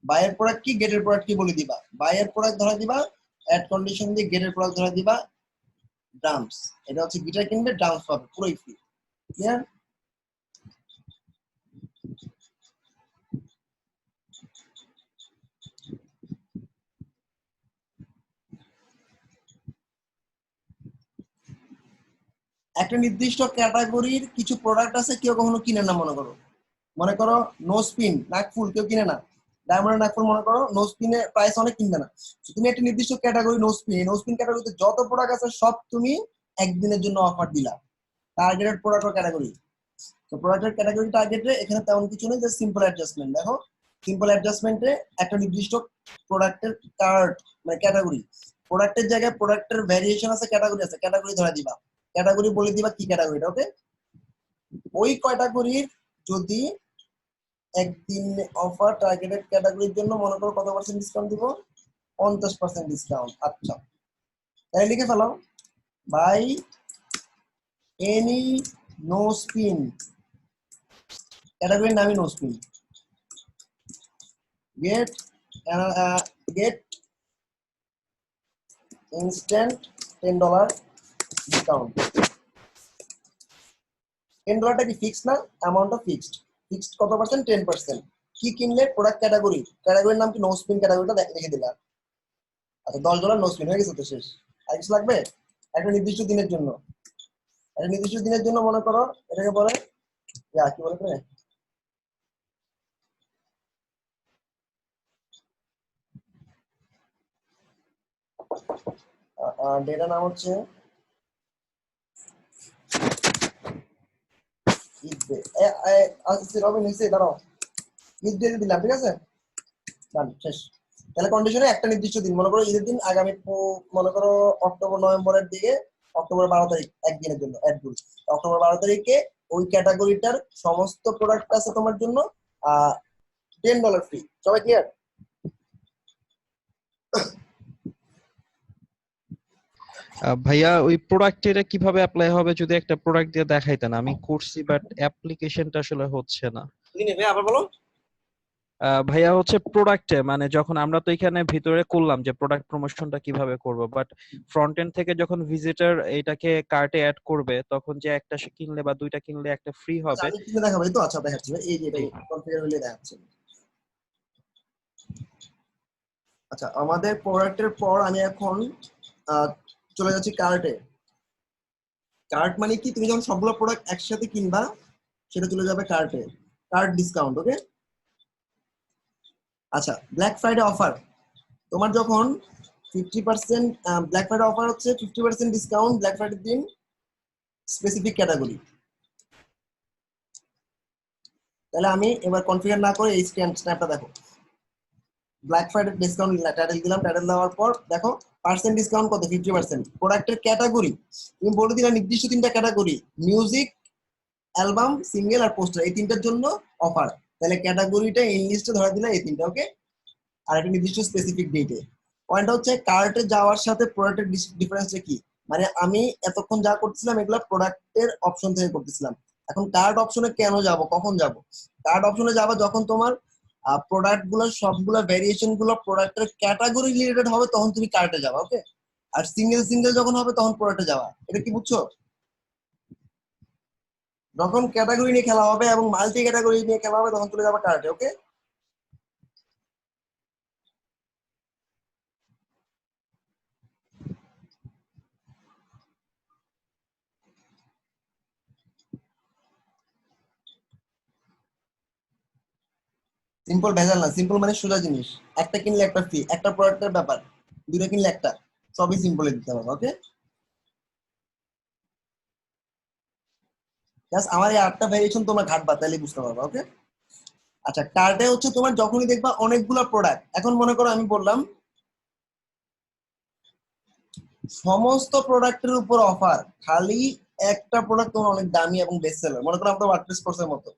বাইয়ের প্রোডাক্ট কি, গেটের প্রোডাক্ট কি বলে দিবা। বাইয়ের প্রোডাক্ট ধরা দিবা অ্যাড কন্ডিশন দিয়ে, গেটের প্রোডাক্ট ধরা দিবা ড্রামস। এটা হচ্ছে গিটার কিনবে ড্রামস পাবে, পুরোই ফ্রি, ক্লিয়ার? একটা নির্দিষ্ট ক্যাটাগরির কিছু প্রোডাক্ট আছে কেউ কখনো কিনে না। মনে করো নো স্পিন নাকফুল কেউ কিনে না, ডায়মন্ড নাকফুল মনে করো নো স্পিনের প্রাইস অনেক, কিনবে না। তুমি একটা নির্দিষ্ট ক্যাটাগরি নো স্পিন ক্যাটাগরিতে যত প্রোডাক্ট আছে সব তুমি একদিনের জন্য অফার দিলা, টার্গেটেড প্রোডাক্ট ক্যাটাগরি। তো প্রোডাক্টের ক্যাটাগরি টার্গেটে এখানে তেমন কিছু নেই, জাস্ট সিম্পল অ্যাডজাস্টমেন্ট। দেখো সিম্পল অ্যাডজাস্টমেন্টে একটা নির্দিষ্ট প্রোডাক্টের কার্ড, মানে ক্যাটাগরি, প্রোডাক্টের জায়গায় প্রোডাক্টের ভ্যারিয়েশন আছে, ক্যাটাগরি ধরে দিবা, ক্যাটাগরি বলে দিবা কি ক্যাটাগরিটা, ওকে? ওই ক্যাটাগরির যদি একদিন অফার টার্গেটেড ক্যাটাগরির জন্য মনে করো কত পার্সেন্ট ডিসকাউন্ট দিব? 50% ডিসকাউন্ট। আচ্ছা, তাই লিখে ফেলাও, বাই এনি নো স্পিন, ক্যাটাগরির নামই no spin, get get instant $10 discount. $10 কি ফিক্সড না, অ্যামাউন্টটা ফিক্সড। ফিক্সড কত পার্সেন্ট? 10%। কি কিনলে? প্রোডাক্ট ক্যাটাগরি, ক্যাটাগরির নাম কি? নো স্পিন ক্যাটাগরিটা লিখে দিলাম। আচ্ছা $10 নো স্পিন হয়ে গেছে তো, শেষ। আর কিছু লাগবে? একটা নির্দিষ্ট দিনের জন্য, একটা নির্দিষ্ট দিনের জন্য মনে করো এটাকে বলে কি বলে তুমি, ডেটা নাম হচ্ছে ঈদ ডে। আচ্ছা রবিন হয়েছে, দাঁড়াও, ঈদ ডে দিলাম, ঠিক আছে, ডান, শেষ। তাহলে কন্ডিশনে একটা নির্দিষ্ট দিন, মনে করো ঈদের দিন আগামী মনে করো অক্টোবর নভেম্বরের দিকে, অক্টোবর 12 তারিখ একদিনের জন্য অ্যাড রুল। অক্টোবর 12 তারিখে ওই ক্যাটাগরিটার সমস্ত প্রোডাক্ট আছে তোমার জন্য $10 ফ্রি। সবাই ক্লিয়ার? ভাইয়া ওই প্রোডাক্টের কিভাবে অ্যাপ্লাই হবে যদি একটা প্রোডাক্ট দিয়ে দেখাইতেন, আমি করছি বাট অ্যাপ্লিকেশনটা আসলে হচ্ছে না। ভাই আবার বলো। ভাইয়া হচ্ছে প্রোডাক্টে, মানে যখন আমরা তো এখানে ভিতরে করলাম যে প্রোডাক্ট প্রমোশনটা কিভাবে করব, বাট ফ্রন্ট এন্ড থেকে যখন ভিজিটর এটাকে কার্টে অ্যাড করবে তখন যে একটা কিনলে বা দুইটা কিনলে একটা ফ্রি হবে। আমি কিনে দেখাবো, এই তো, আচ্ছা দেখাচ্ছি ভাই, এই যে এটা কনফিগার হলে দেখাচ্ছি। আচ্ছা, আমাদের প্রোডাক্টের পর আমি এখন চলে যাচ্ছি কার্টে। কার্ট মানে কি? তুমি যখন সবগুলো প্রোডাক্ট একসাথে কিনবা সেটা চলে যাবে কার্টে, কার্ট ডিসকাউন্ট। ওকে, আচ্ছা, ব্ল্যাক ফ্রাইডে অফার, তোমার যখন 50% ব্ল্যাক ফ্রাইডে অফার হচ্ছে 50% ডিসকাউন্ট ব্ল্যাক ফ্রাইডের দিন, স্পেসিফিক ক্যাটাগরি। তাহলে আমি এবার কনফিগার না করে এই স্ন্যাপটা দেখো, ব্ল্যাক ফ্রাইডে ডিসকাউন্ট টাইটেল দিলাম, টাইটেল দেওয়ার পর দেখো পার্সেন্ট ডিসকাউন্ট কত? 50%। প্রোডাক্টের ক্যাটাগরি তুমি বলে দিলা নির্দিষ্ট 3টা ক্যাটাগরি, মিউজিক, অ্যালবাম, সিঙ্গেল আর পোস্টার, এই 3টার জন্য অফার। তাহলে ক্যাটাগরিটা ইন লিস্টে ধরে দিলা এই 3টা। ওকে, আর একটা নির্দিষ্ট স্পেসিফিক ডেটে। পয়েন্টটা হচ্ছে কার্টে যাওয়ার সাথে প্রোডাক্টের ডিফারেন্সটা কি, মানে আমি এতক্ষণ যা করতেছিলাম এগুলো প্রোডাক্টের অপশন থেকে করতেছিলাম, এখন কার্ট অপশনে কেন যাব, কখন যাব? কার্ট অপশনে যাবা যখন তোমার প্রোডাক্ট গুলো সবগুলো ভেরিয়েশন গুলো প্রোডাক্টের ক্যাটাগরি রিলেটেড হবে, তখন তুমি কার্টে যাবা। ওকে, আর সিঙ্গেল সিঙ্গেল যখন হবে তখন প্রোডাক্টে যাবা। এটা কি বুঝছো? যখন ক্যাটাগরি নিয়ে খেলা হবে এবং মাল্টি ক্যাটাগরি নিয়ে খেলা হবে তখন চলে যাবা কার্টে। ওকে, সিম্পল ভেজাল না, সিম্পল মানে সোজা জিনিস, একটা কিনলে একটা ফ্রি, একটা প্রোডাক্টের ব্যাপার, দুটো কিনলে একটা, সবই সিম্পলে দিতে হবে। ওকে, জাস্ট আমার এই 8টা ভেরিয়েশন তোমরা ঘাটবা, তাহলে বুঝতে পারবা। ওকে, আচ্ছা, কার্টে হচ্ছে তোমার যখনই দেখবা অনেকগুলো প্রোডাক্ট, এখন মনে করো আমি বললাম সমস্ত প্রোডাক্টের উপর অফার, খালি একটা প্রোডাক্ট তোমার অনেক দামি এবং বেস্ট সেলার, মনে করো আমাদের ওয়ার্ডপ্রেস কোর্সের মতো,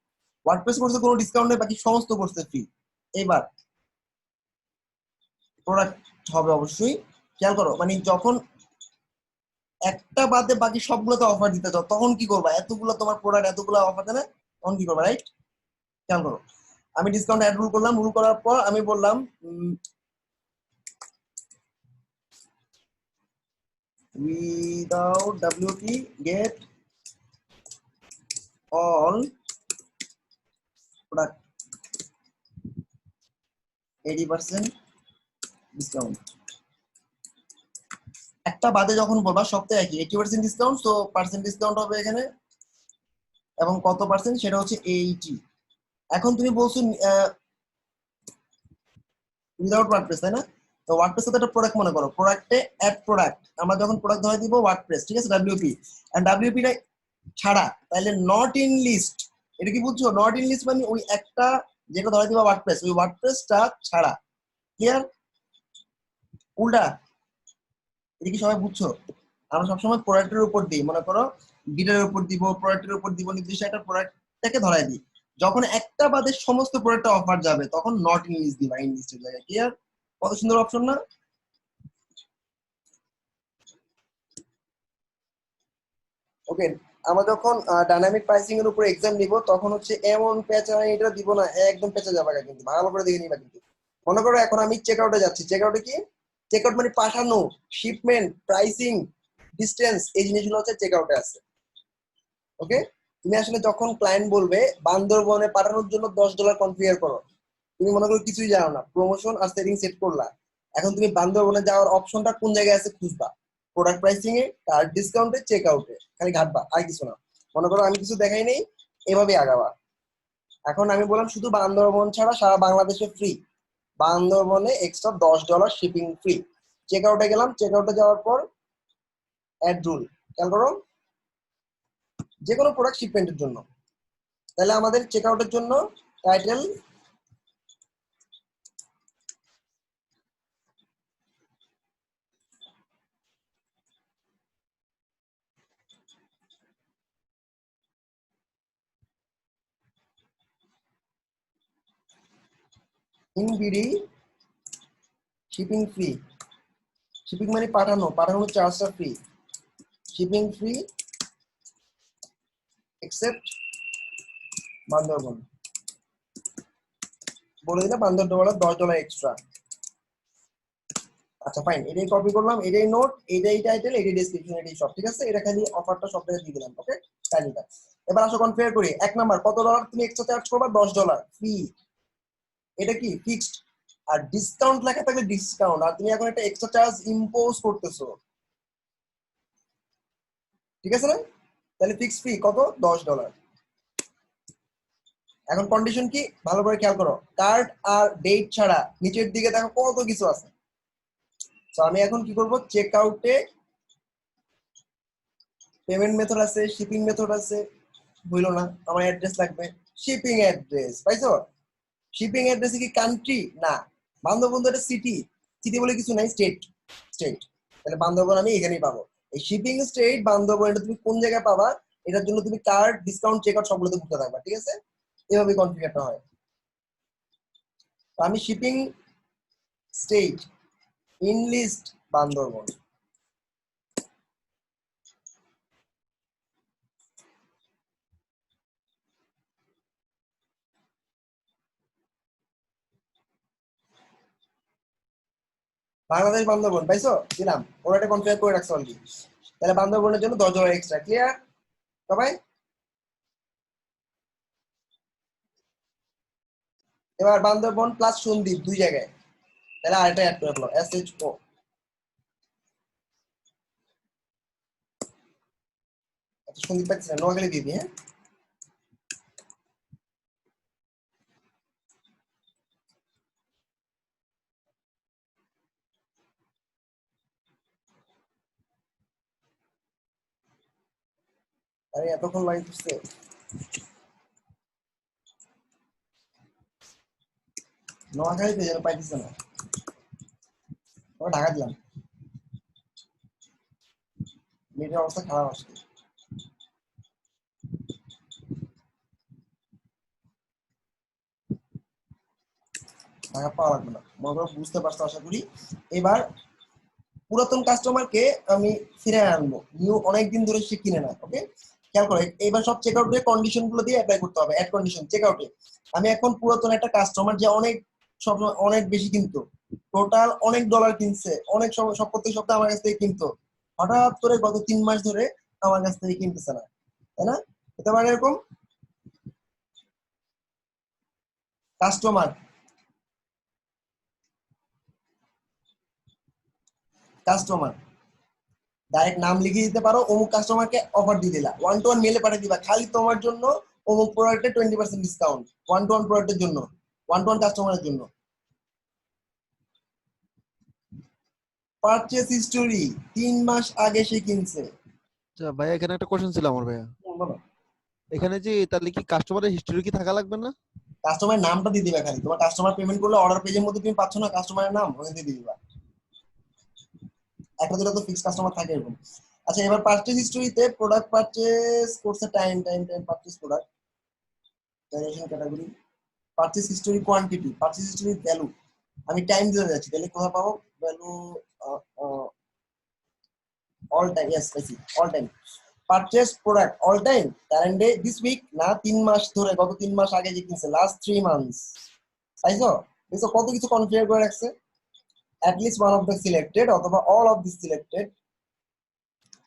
ওয়ার্ডপ্রেস কোর্সে কোনো ডিসকাউন্ট নেই, বাকি সমস্ত কোর্সে ফ্রি। এবার প্রোডাক্ট হবে অবশ্যই, খেয়াল করো, মানে যখন একটা বাদে বাকি সবগুলোতে অফার দিতে চাও তখন কি করবা? এতগুলো তোমার প্রোডাক্ট, এতগুলো অফার দেয় না, তখন কি করবা? রাইট, খেয়াল করো, আমি ডিসকাউন্ট অ্যাড রুল করলাম, রুল করার পর আমি বললাম without WP get all product 80% discount. একটা বাদে যখন বলবা সপ্তাহে একই 80% ডিসকাউন্ট, তো পার্সেন্ট ডিসকাউন্ট হবে এখানে, এবং কত পার্সেন্ট সেটা হচ্ছে 80। এখন তুমি বলছো উইদাউট ওয়ার্ডপ্রেস, তাই না? তো ওয়ার্ডপ্রেস তো একটা প্রোডাক্ট, মনে করো প্রোডাক্টে অ্যাড প্রোডাক্ট, আমরা যখন প্রোডাক্ট ধরে দিব ওয়ার্ডপ্রেস, ঠিক আছে, ডাব্লিউপি, এন্ড ডাব্লিউপিটা ছাড়া, তাহলে নট ইন লিস্ট, এটা কি বুঝছো? নট ইন লিস্ট মানে ওই একটা যেটা ধরে দিবা ওয়ার্ডপ্রেস, ওই ওয়ার্ডপ্রেসটা ছাড়া। ক্লিয়ার? উল্টা, এটা কি সবাই বুঝছো? আমরা সবসময় প্রোডাক্টের উপর দিই, মনে করো গিটারের উপর দিব, প্রোডাক্টের উপর দিব, নির্দিষ্ট একটা প্রোডাক্টটাকে ধরাই দিই, যখন একটা বাদে সমস্ত প্রোডাক্টে অফার যাবে তখন নট ইন লিস্ট দিবা, ইন লিস্টের জায়গায়। ক্লিয়ার? কত সুন্দর অপশন না? ওকে, আমরা যখন ডাইনামিক প্রাইসিং এর উপর এক্সাম নিব তখন হচ্ছে এমন পেঁচা এটা দিব না, একদম পেঁচা যাবে, কিন্তু ভালো করে দেখে নিবা কিন্তু। মনে করো এখন আমি চেক আউটে যাচ্ছি। চেক আউটে কি? চেক আউট মানে পাঠানো, শিপমেন্ট, প্রাইসিং, ডিস্টেন্স, এই জিনিসগুলো হচ্ছে চেক আউটে আছে। ওকে, তুমি আসলে যখন ক্লায়েন্ট বলবে বান্দরবনে পাঠানোর জন্য $10 কনফিগার করো, তুমি মনে করো কিছুই জানো না, প্রমোশন আর সেটিং সেট করলা, এখন তুমি বান্দরবনে যাওয়ার অপশনটা কোন জায়গায় আছে খুঁজবা, প্রোডাক্ট প্রাইসিং এ, কার্ড ডিসকাউন্টে, চেক আউটে, খালি ঘাটবা, আর কিছু না। মনে করো আমি কিছু দেখাই নেই, এভাবে আগাবা। এখন আমি বললাম শুধু বান্দরবন ছাড়া সারা বাংলাদেশে ফ্রি, বান্দরবনে এক্সট্রা $10 শিপিং ফ্রি। চেক আউটে গেলাম, চেক আউটে যাওয়ার পর অ্যাড রুল খেয়াল করো, যে কোনো প্রোডাক্ট শিপমেন্টের জন্য। তাহলে আমাদের চেক আউটের জন্য title in BD shipping free, shipping মানে পাঠানো, পাঠানোর চার্জটা free, shipping free except Bandarban, বলে দিলে বান্দরবন $10 এক্সট্রা। আচ্ছা ফাইন, এটাই কপি করলাম, এটাই নোট, এটাই টাইটেল, এটাই ডেসক্রিপশন, এটাই সব ঠিক আছে। এটা খালি অফারটা সব জায়গায় দিয়ে দিলাম। ওকে, টাইটেলটা এবার আসো কনফিগার করি। 1 নাম্বার কত ডলার তুমি এক্সট্রা চার্জ করবা? $10 ফ্রি, এটা কি ফিক্সড। আর ডিসকাউন্ট লেখা থাকলে ডিসকাউন্ট, আর তুমি এখন একটা এক্সট্রা চার্জ ইম্পোজ করতেছো, ঠিক আছে না? তাহলে ফিক্স ফি কত? $10। এখন কন্ডিশন কি ভালো করে খেয়াল করো, কার্ড আর ডেট ছাড়া নিচের দিকে দেখো কত কিছু আছে। তো আমি এখন কি করব, চেক আউটে পেমেন্ট মেথড আছে, শিপিং মেথড আছে, বুঝলো না, আমার অ্যাড্রেস লাগবে, শিপিং অ্যাড্রেস পাইছো? শিপিং অ্যাড্রেসে কি কান্ট্রি না, বান্দরবন তো এটা সিটি, সিটি বলে কিছু নাই, স্টেট, স্টেট, তাহলে বান্দরবন আমি এখানেই পাবো। এই শিপিং স্টেট বান্দরবন, এটা তুমি কোন জায়গায় পাবা, এটার জন্য তুমি কার্ড ডিসকাউন্ট চেক আউট সবগুলোতে ঘুরতে থাকবা, ঠিক আছে? এভাবে কনফিগারটা হয়। তো আমি shipping state in list Bandarban, Bangladesh Bandarban পাইছো, দিলাম, ওরা এটা কনফিগার করে রাখছে অলরেডি। তাহলে বান্দরবনের জন্য $10 এক্সট্রা, ক্লিয়ার সবাই? এবার বান্দরবন প্লাস সন্দ্বীপ দুই জায়গায়, তাহলে আরেকটা অ্যাড করে ফেলো, SHO। আচ্ছা সন্দ্বীপ পাচ্ছি না, নোয়াখালী দিবি, হ্যাঁ আরে এতক্ষণ লাইন করছে, নোয়াখালীতে যেন পাইতেছে না, ওরা ঢাকা দিলাম, নেটের অবস্থা খারাপ আসছে, ঢাকা পাওয়া লাগবে না, মনে করো বুঝতে পারছো আশা করি। এবার পুরাতন কাস্টমারকে আমি ফিরে আনবো, নিউ অনেকদিন ধরে সে কিনে না। ওকে, খেয়াল করো, এবার সব চেক আউট কন্ডিশন গুলো দিয়ে অ্যাপ্লাই করতে হবে। অ্যাড কন্ডিশন চেক আউটে আমি এখন পুরাতন একটা কাস্টমার যে অনেক সব অনেক বেশি কিনতো, টোটাল অনেক ডলার কিনছে, অনেক সব প্রত্যেক সপ্তাহে আমার কাছ থেকে কিনতো, হঠাৎ করে গত 3 মাস ধরে আমার কাছ থেকে কিনতেছে না, তাই না? হতে পারে এরকম। কাস্টমার কাস্টমার ডাইরেক্ট নাম লিখে দিতে পারো, অমুক কাস্টমারকে অফার দিয়ে দিলা, 1-to-1 মেলে পাঠিয়ে দিবা, খালি তোমার জন্য অমুক প্রোডাক্টে 20% ডিসকাউন্ট, 1-to-1 প্রোডাক্টের জন্য, 1-to-1 কাস্টমারের জন্য। পারচেস হিস্টোরি 3 মাস আগে সে কিনছে। আচ্ছা ভাইয়া, এখানে একটা কোশ্চেন ছিল আমার ভাইয়া, বলো, এখানে যে তাহলে কি কাস্টমারের হিস্টরি কি থাকা লাগবে না? কাস্টমারের নামটা দিয়ে দিবা, খালি তোমার কাস্টমার পেমেন্ট করলে অর্ডার পেজের মধ্যে তুমি পাচ্ছ না কাস্টমারের নাম, ওখানে দিয়ে দিবা, একটা দুটো তো ফিক্স কাস্টমার থাকে এরকম। আচ্ছা এবার পারচেস হিস্টোরিতে প্রোডাক্ট পারচেস করছে, time time time purchase product, variation category, purchase history quantity, purchase history value, আমি টাইম দিতে যাচ্ছি, তাহলে কোথায় পাবো ভ্যালু, অল টাইম, ইয়েস পাইছি, all time purchase product all time current day this week না 3 মাস ধরে, গত 3 মাস আগে যে কিনছে, লাস্ট 3 মান্থস পাইছো? দেখো কত কিছু কনফিগার করে রাখছে, at least one of the selected অথবা all of the selected।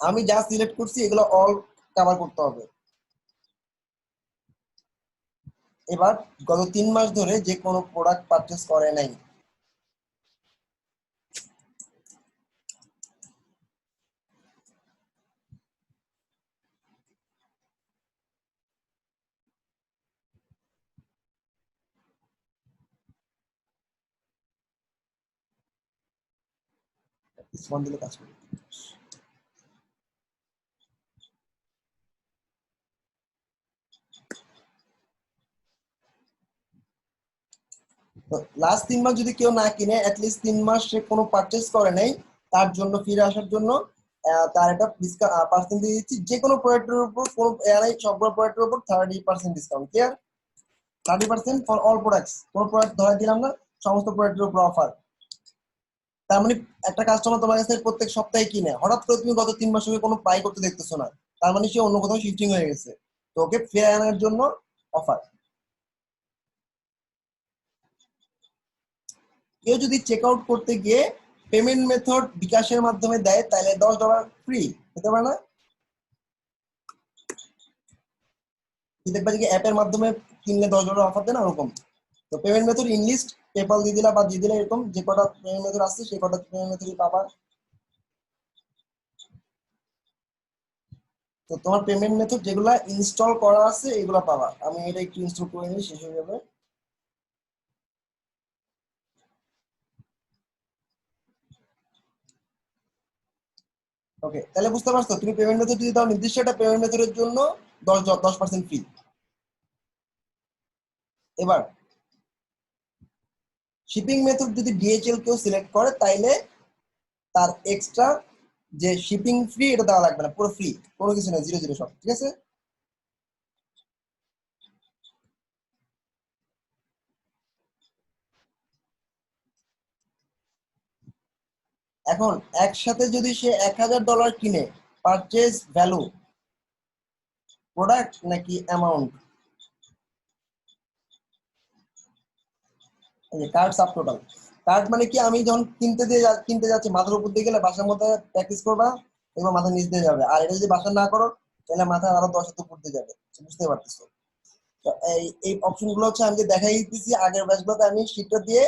আমি যা সিলেক্ট করছি এগুলো অল কভার করতে হবে। এবার গত 3 মাস ধরে যে কোনো প্রোডাক্ট পারচেজ করে নাই, রেসপন্স দিলে কাজ করবে। লাস্ট 3 মাস যদি কেউ না কিনে, অ্যাটলিস্ট 3 মাস সে কোনো পারচেজ করে নাই, তার জন্য ফিরে আসার জন্য তার একটা পার্সেন্ট দিয়ে দিচ্ছি। যে কোনো প্রোডাক্টের উপর, কোনো এআরআই সবগুলো প্রোডাক্টের উপর 30% discount. Clear? 30% for all products. কোনো প্রোডাক্ট ধরে দিলাম না, সমস্ত প্রোডাক্টের উপর অফার। তার মানে একটা কাস্টমার তোমার কাছে প্রত্যেক সপ্তাহে কিনে, হঠাৎ করে তুমি গত 3 মাস ধরে কোনো বাই করতে দেখতেছো না, তার মানে সে অন্য কোথাও শিফটিং হয়ে গেছে, তো ওকে ফিরে আনার জন্য অফার। কেউ যদি চেক আউট করতে গিয়ে পেমেন্ট মেথড বিকাশের মাধ্যমে দেয়, তাহলে $10 ফ্রি হতে পারে না? দেখবা যে অ্যাপের মাধ্যমে কিনলে $10 অফার দেয় না, ওরকম। তো পেমেন্ট মেথড ইনলিস্ট পেপাল দিয়ে দিলা বা দিয়ে দিলা, এরকম যে কটা পেমেন্ট মেথড আসছে সেই কটা পেমেন্ট মেথডই পাবা। তো তোমার পেমেন্ট মেথড যেগুলা ইনস্টল করা আছে এগুলা পাবা। আমি এটা একটু ইনস্টল করে নিই, শেষ হয়ে যাবে। ওকে, তাহলে বুঝতে পারছো, তুমি পেমেন্ট মেথড যদি দাও নির্দিষ্ট একটা পেমেন্ট মেথডের জন্য 10% ফি। এবার শিপিং মেথড যদি ডিএচএল কেউ সিলেক্ট করে, তাইলে তার এক্সট্রা যে শিপিং ফ্রি এটা দেওয়া লাগবে না, পুরো ফ্রি, কোনো কিছু না, 0 0 সব ঠিক আছে। এখন একসাথে যদি সে $1000 কিনে, পারচেজ ভ্যালু প্রোডাক্ট নাকি amount? Card sub total. Card মানে কি, আমি যখন কিনতে যাচ্ছি, মাথার উপর দিয়ে গেলে বাসার মধ্যে প্র্যাকটিস করবা, এবার মাথা নিচ দিয়ে যাবে। আর এটা যদি বাসা না করো, তাহলে মাথা আরো 10 হাত উপর দিয়ে যাবে, বুঝতে পারতেছো? তো এই অপশন গুলো হচ্ছে আমি যে দেখাই দিতেছি, আগের ব্যাচগুলোতে আমি শীটটা দিয়ে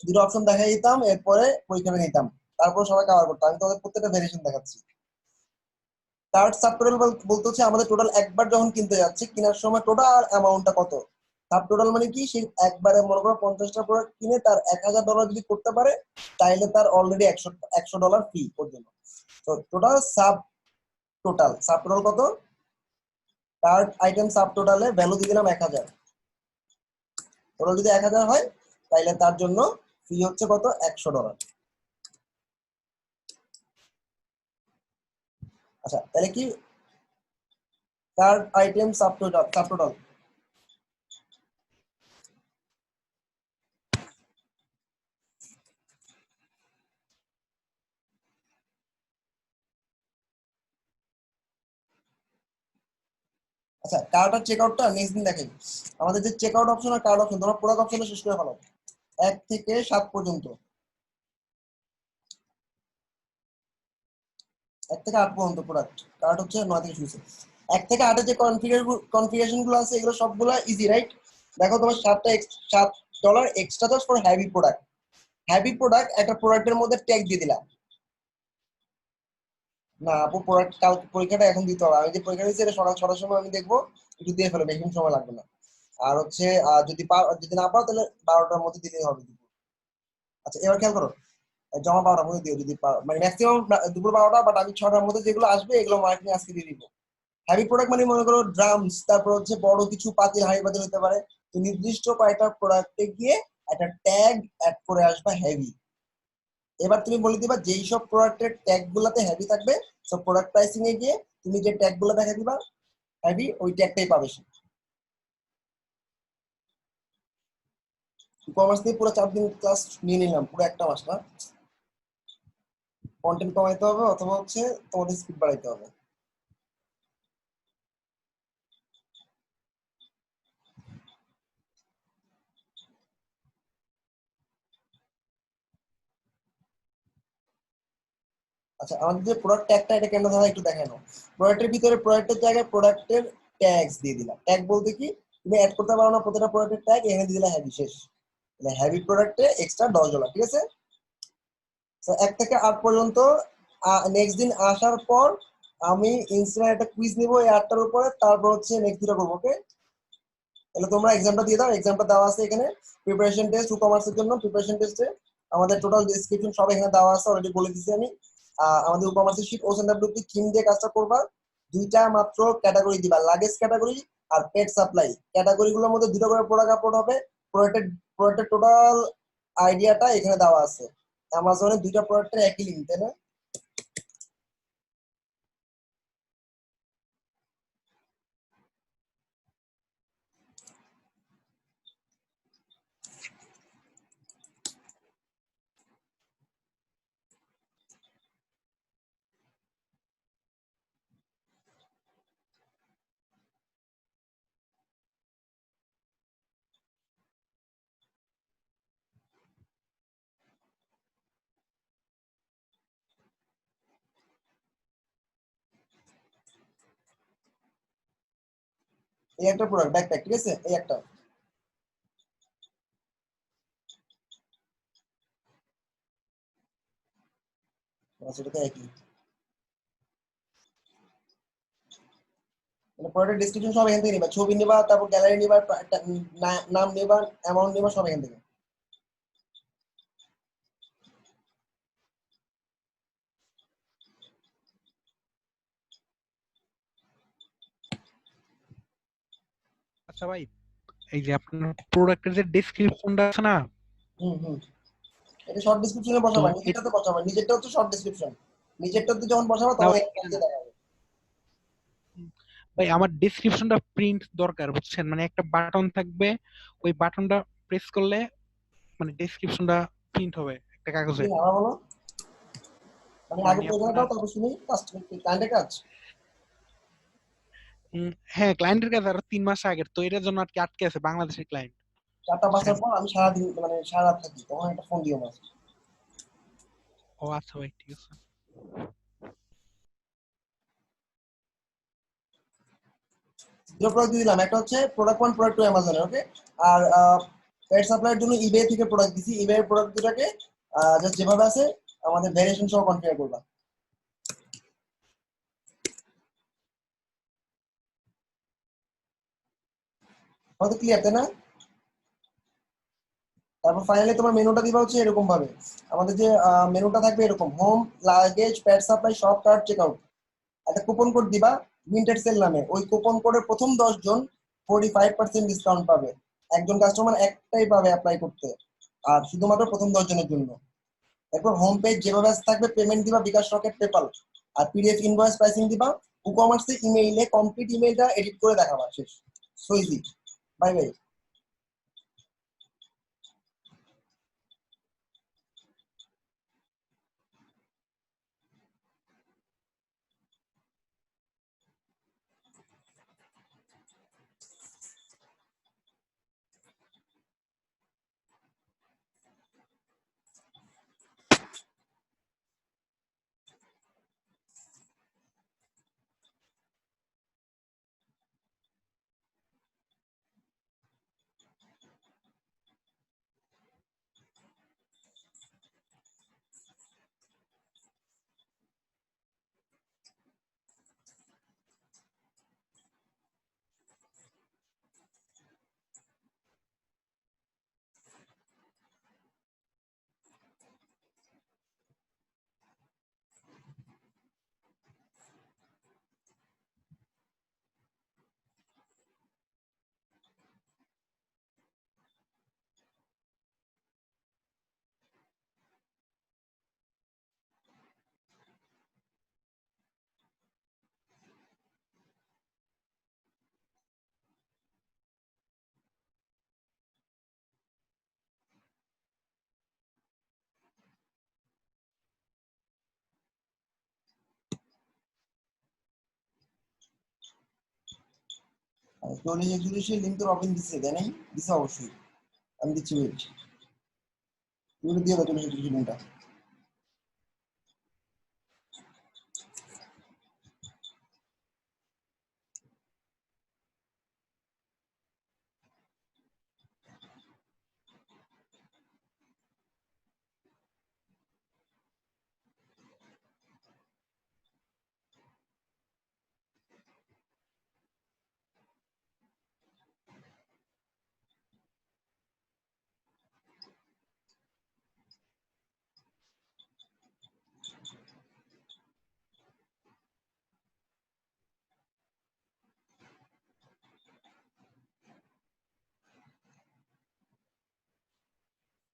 দুটো অপশন দেখাই দিতাম, এরপরে পরীক্ষাটা নিতাম, তারপর সবাই কভার করতাম। আমি তোমাদের প্রত্যেকটা ভেরিয়েশন দেখাচ্ছি। কার্ড সাবটোটাল বলতে হচ্ছে আমাদের টোটাল একবার যখন কিনতে যাচ্ছে, কেনার সময় টোটাল অ্যামাউন্টটা কত। সাবটোটাল মানে কি, সে একবারে মনে করো 50টা প্রোডাক্ট কিনে তার $1000 যদি করতে পারে, তাহলে তার অলরেডি $100 ফি পর্যন্ত। তো টোটাল সাব টোটাল কত? কার্ড আইটেম সাব টোটালে ভ্যালু দিয়ে দিলাম 1000। টোটাল যদি 1000 হয়, তাহলে তার জন্য ফি হচ্ছে কত? $100। আচ্ছা, তাহলে কি কার্ড আইটেম সাব টোটাল। আচ্ছা, কার্ড আর চেক আউটটা নেক্সট দিন দেখাই। আমাদের যে চেক আউট অপশন আর কার্ড অপশন, তোমরা প্রোডাক্ট অপশনটা শেষ করে ফেলো 1 থেকে 7 পর্যন্ত। 1 থেকে 8 পর্যন্ত প্রোডাক্ট, কার্ড হচ্ছে 9 থেকে শুরু। 1 থেকে 8 যে কনফিগারেশন গুলো আছে, এগুলো সবগুলো ইজি, রাইট? দেখো তোমার $7 extra charge for heavy product. Heavy product, একটা প্রোডাক্টের মধ্যে ট্যাগ দিয়ে দিলাম না আপু, প্রোডাক্ট কাল পরীক্ষাটা এখন দিতে হবে। আমি যে পরীক্ষা দিচ্ছি এটা সকাল 6টার সময় আমি দেখবো, একটু দিয়ে ফেলো, বেশি সময় লাগবে না। আর হচ্ছে যদি না পারো তাহলে 12টার মধ্যে দিলেই হবে। আচ্ছা, এবার খেয়াল করো, জমা 12টার মধ্যে দিও যদি পারো, মানে ম্যাক্সিমাম দুপুর 12টা, বাট আমি 6টার মধ্যে যেগুলো আসবে এগুলো মার্কেটিং আজকে দিয়ে দিব। হেভি প্রোডাক্ট মানে মনে করো ড্রামস, তারপর হচ্ছে বড় কিছু পাতিল, হাঁড়ি পাতিল হতে পারে। তো নির্দিষ্ট কয়েকটা প্রোডাক্টে গিয়ে একটা ট্যাগ অ্যাড করে আসবা হেভি। এবার তুমি বলে দিবা যেই সব প্রোডাক্টের ট্যাগ গুলাতে হেভি থাকবে, সব প্রোডাক্ট প্রাইসিং এ গিয়ে তুমি যে ট্যাগ গুলো দেখা দিবা হেভি, ওই ট্যাগটাই পাবে সে। ই-কমার্স নিয়ে পুরো 4 দিন ক্লাস নিয়ে নিলাম, পুরো একটা মাস না। কন্টেন্ট কমাইতে হবে অথবা হচ্ছে তোমাদের স্পিড বাড়াইতে হবে। আচ্ছা, আমাদের যে প্রোডাক্ট ট্যাগটা এটা কেন দাদা একটু দেখানো। প্রোডাক্টের ভিতরে প্রোডাক্টের জায়গায় প্রোডাক্টের ট্যাগস দিয়ে দিলাম। ট্যাগ বলতে কি, তুমি অ্যাড করতে পারো না প্রতিটা প্রোডাক্টের ট্যাগ, এখানে দিয়ে দিলা হ্যাভি, শেষ। মানে হ্যাভি প্রোডাক্টে এক্সট্রা $10, ঠিক আছে? তো 1 থেকে 8 পর্যন্ত নেক্সট দিন আসার পর আমি ইনস্ট্যান্ট একটা কুইজ নিব এই 8টার উপরে, তারপর হচ্ছে নেক্সট দিনটা করবো, ওকে? তাহলে তোমরা এক্সামটা দিয়ে দাও, এক্সামটা দেওয়া আছে এখানে। প্রিপারেশন টেস্ট ই-কমার্সের জন্য প্রিপারেশন টেস্টে আমাদের টোটাল ডেসক্রিপশন সব এখানে দেওয়া আছে, অলরেডি বলে দিছি আমি। আমাদের ই-কমার্সের শীট ওসএনডব্লিউ থিম দিয়ে কাজটা করবা। 2টা মাত্র ক্যাটাগরি দিবা, লাগেজ ক্যাটাগরি আর পেট সাপ্লাই। ক্যাটাগরিগুলোর মধ্যে 2টা করে প্রোডাক্ট আপলোড হবে। প্রোডাক্টের প্রোডাক্টের টোটাল আইডিয়াটা এখানে দেওয়া আছে। অ্যামাজনে 2টা প্রোডাক্টের একই লিঙ্ক, তাই না? এই একটা প্রোডাক্ট ব্যাকপ্যাক, ঠিক আছে? এই একটা সেটা তো একই। মানে প্রোডাক্টের ডেসক্রিপশন সব এখান থেকে নিবা, ছবি নিবা, তারপর গ্যালারি নিবা, নাম নিবা, অ্যামাউন্ট নিবা, সব এখান থেকে। আচ্ছা ভাই, এই যে আপনার প্রোডাক্টের যে ডেসক্রিপশনটা আছে না, হুম হুম, এটা শর্ট ডেসক্রিপশনে তো বসাবা, নিজেরটাতে বসাবা, নিজেরটা হচ্ছে শর্ট ডেসক্রিপশন। নিজেরটাতে যখন বসাবা তখন এখান থেকে দেখাবে। ভাই আমার ডেসক্রিপশনটা প্রিন্ট দরকার, বুঝছেন? মানে একটা বাটন থাকবে, ওই বাটনটা প্রেস করলে মানে ডেসক্রিপশনটা প্রিন্ট হবে একটা কাগজে। কি আবার বলো, মানে আগে মানে প্রয়োজন আপনার দাও, তারপর শুনি ক্লায়েন্টের কাজ। হ্যাঁ, ক্লায়েন্টের কাছে আরো 3 মাস আগের, তো এটার জন্য আর কি আটকে আছে বাংলাদেশের ক্লায়েন্ট, 4টা বুঝছেন? 5টার পর আমি সারাদিন, মানে সারা রাত থাকি, তখন একটা ফোন দিও মাস। ও আচ্ছা ভাই, ঠিক আছে। দুটো প্রোডাক্ট দিয়ে দিলাম, একটা হচ্ছে প্রোডাক্ট 1, প্রোডাক্ট 2 অ্যামাজনের, ওকে? আর পেট সাপ্লাইয়ের জন্য ইবে থেকে প্রোডাক্ট দিছি। ইবে প্রোডাক্ট দুটাকে জাস্ট যেভাবে আছে আমাদের ভেরিয়েশন সহ কনফিগার করবা। আমাদের ক্লিয়ার, তাই না? তারপর ফাইনালি তোমার মেনুটা দিবা হচ্ছে এরকম ভাবে। আমাদের যে মেনুটা থাকবে এরকম: home, luggage, pad supply, shop, cart, check out. একটা কুপন কোড দিবা মিন্টেড সেল নামে। ওই কুপন কোডের প্রথম 10 জন 45% ডিসকাউন্ট পাবে। একজন কাস্টমার একটাই পাবে অ্যাপ্লাই করতে, আর শুধুমাত্র প্রথম 10 জনের জন্য। এরপর হোম পেজ যেভাবে থাকবে, পেমেন্ট দিবা বিকাশ, রকেট, পেপাল। আর পিডিএফ ইনভয়েস প্রাইসিং দিবা। ই-কমার্সে ইমেইলে কমপ্লিট ইমেইলটা এডিট করে দেখাবা, শেষ। So easy. Bye bye. চল্লিশ একচল্লিশের লিঙ্ক তো রবিন দিচ্ছে, তাই নাই? দিচ্ছে অবশ্যই, আমি দিচ্ছি, ওয়েট। তুমি দিয়ে দাও 40 একচল্লিশের লিঙ্কটা।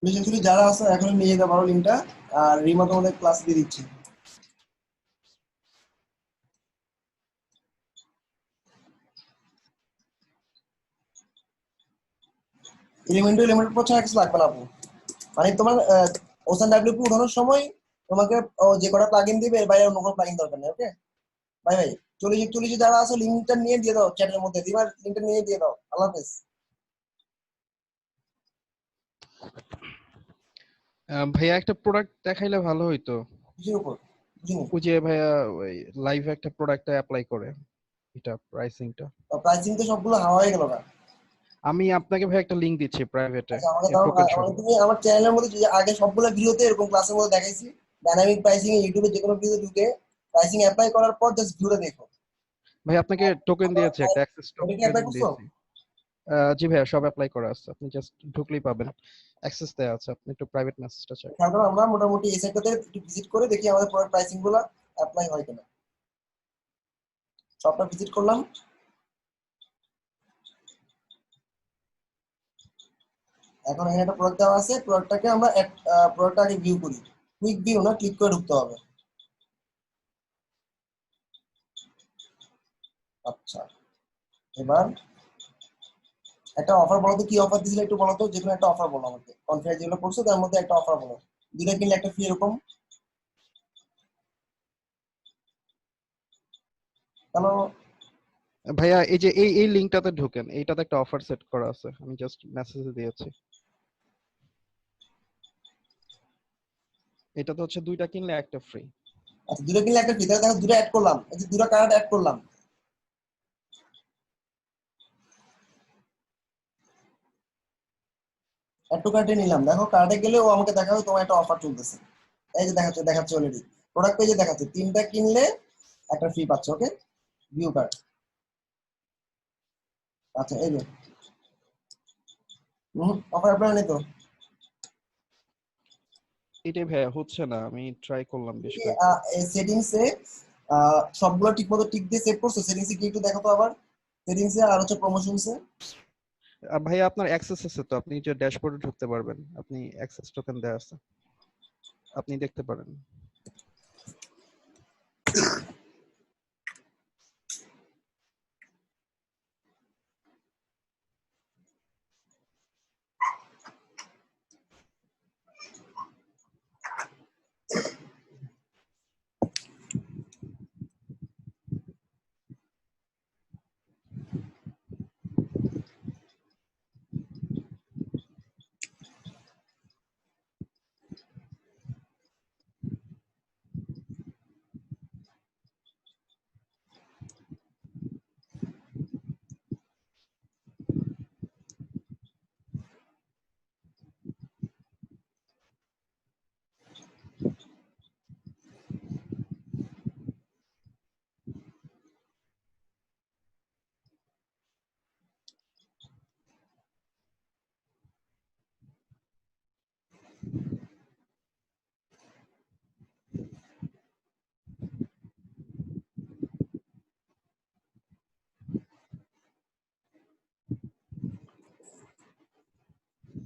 বিশেষত যারা আছে এখন নিয়ে যেতে পারো লিঙ্কটা, আর রিমা তোমাদের ক্লাস দিয়ে দিচ্ছে। এলিমেন্ট টু এলিমেন্ট পর ছাড়া কিছু লাগবে না আপু, মানে তোমার ওসান ডাব্লিউপি উঠানোর সময় তোমাকে যে কটা প্লাগইন দিবে এর বাইরে অন্য কোনো প্লাগইন দরকার নেই। ওকে ভাই ভাই, চল্লিশ যারা আছে লিঙ্কটা নিয়ে দিয়ে দাও, চ্যাটের মধ্যে দিবা, লিঙ্কটা নিয়ে দিয়ে দাও। আল্লাহ হাফেজ। ভাইয়া একটা প্রোডাক্ট দেখাইলে ভালো হইতো। কিসের উপর বুঝিনি? ওই যে ভাইয়া ওই লাইভে একটা প্রোডাক্ট অ্যাপ্লাই করে, এটা প্রাইসিংটা। প্রাইসিং তো সবগুলো হাওয়া হয়ে গেল না। আমি আপনাকে ভাই একটা লিংক দিচ্ছি প্রাইভেটে, আচ্ছা আমাকে দাও, টোকেন সহ। আমাকে তুমি আমার চ্যানেলের মধ্যে যে আগে সবগুলো ভিডিওতে এরকম ক্লাসের মধ্যে দেখাইছি, ডাইনামিক প্রাইসিং এ ইউটিউবে যে কোনো ভিডিও ঢুকে প্রাইসিং অ্যাপ্লাই করার পর জাস্ট ভিডিওটা দেখো। ভাই আপনাকে টোকেন দিয়েছি, একটা অ্যাক্সেস ওটা কি টোকেন অ্যাপ্লাই করছো? দিয়েছি। জি ভাইয়া, সব অ্যাপ্লাই করা আছে, আপনি জাস্ট ঢুকলেই পাবেন, অ্যাক্সেস দেয়া আছে, আপনি একটু প্রাইভেট মেসেজটা চেক। তারপর আমরা মোটামুটি এই সাইটটাতে একটু ভিজিট করে দেখি আমাদের প্রোডাক্ট প্রাইসিং গুলো অ্যাপ্লাই হয় কিনা। সবটা ভিজিট করলাম। এখন এখানে একটা প্রোডাক্ট দেওয়া আছে, প্রোডাক্টটাকে আমরা প্রোডাক্টটা আগে ভিউ করি। কুইক ভিউ না, ক্লিক করে ঢুকতে হবে। আচ্ছা এবার একটা অফার বলো তো, কি অফার দিছিলে একটু বলো তো, যে কোনো একটা অফার বলো আমাকে, কনফারেন্স যেগুলো করছো তার মধ্যে একটা অফার বলো, দুটো কিনলে একটা ফ্রি এরকম। কেন? ভাইয়া এই যে এই লিংকটাতে ঢোকেন, এইটাতে একটা অফার সেট করা আছে, আমি জাস্ট মেসেজ দিয়েছি। এটাতে হচ্ছে দুইটা কিনলে একটা ফ্রি। আচ্ছা দুটো কিনলে একটা ফ্রি, তাহলে দেখো দুটো অ্যাড করলাম, এই যে দুটো কার্ড অ্যাড করলাম, অ্যাড টু কার্ডে নিলাম। দেখো কার্ডে গেলে ও আমাকে দেখাবে তোমার একটা অফার চলতেছে। এই যে দেখাচ্ছে অলরেডি প্রোডাক্ট পেজে দেখাচ্ছে, তিনটা কিনলে একটা ফ্রি পাচ্ছ। ওকে ভিউ কার্ড। আচ্ছা এই যে অফার অ্যাপ্লাই নেই তো। এটাই ভাইয়া হচ্ছে না, আমি ট্রাই করলাম বেশ কয়েকবার। সেটিংসে সবগুলো ঠিক মতো টিক দিয়ে সেভ করছো? সেটিংসে কি একটু দেখো তো আবার, সেটিংসে আর হচ্ছে প্রমোশনসে। ভাইয়া আপনার অ্যাক্সেস আছে তো, আপনি যে ড্যাশবোর্ডে ঢুকতে পারবেন, আপনি অ্যাক্সেস টোকেন দেয়া আছে, আপনি দেখতে পারেন।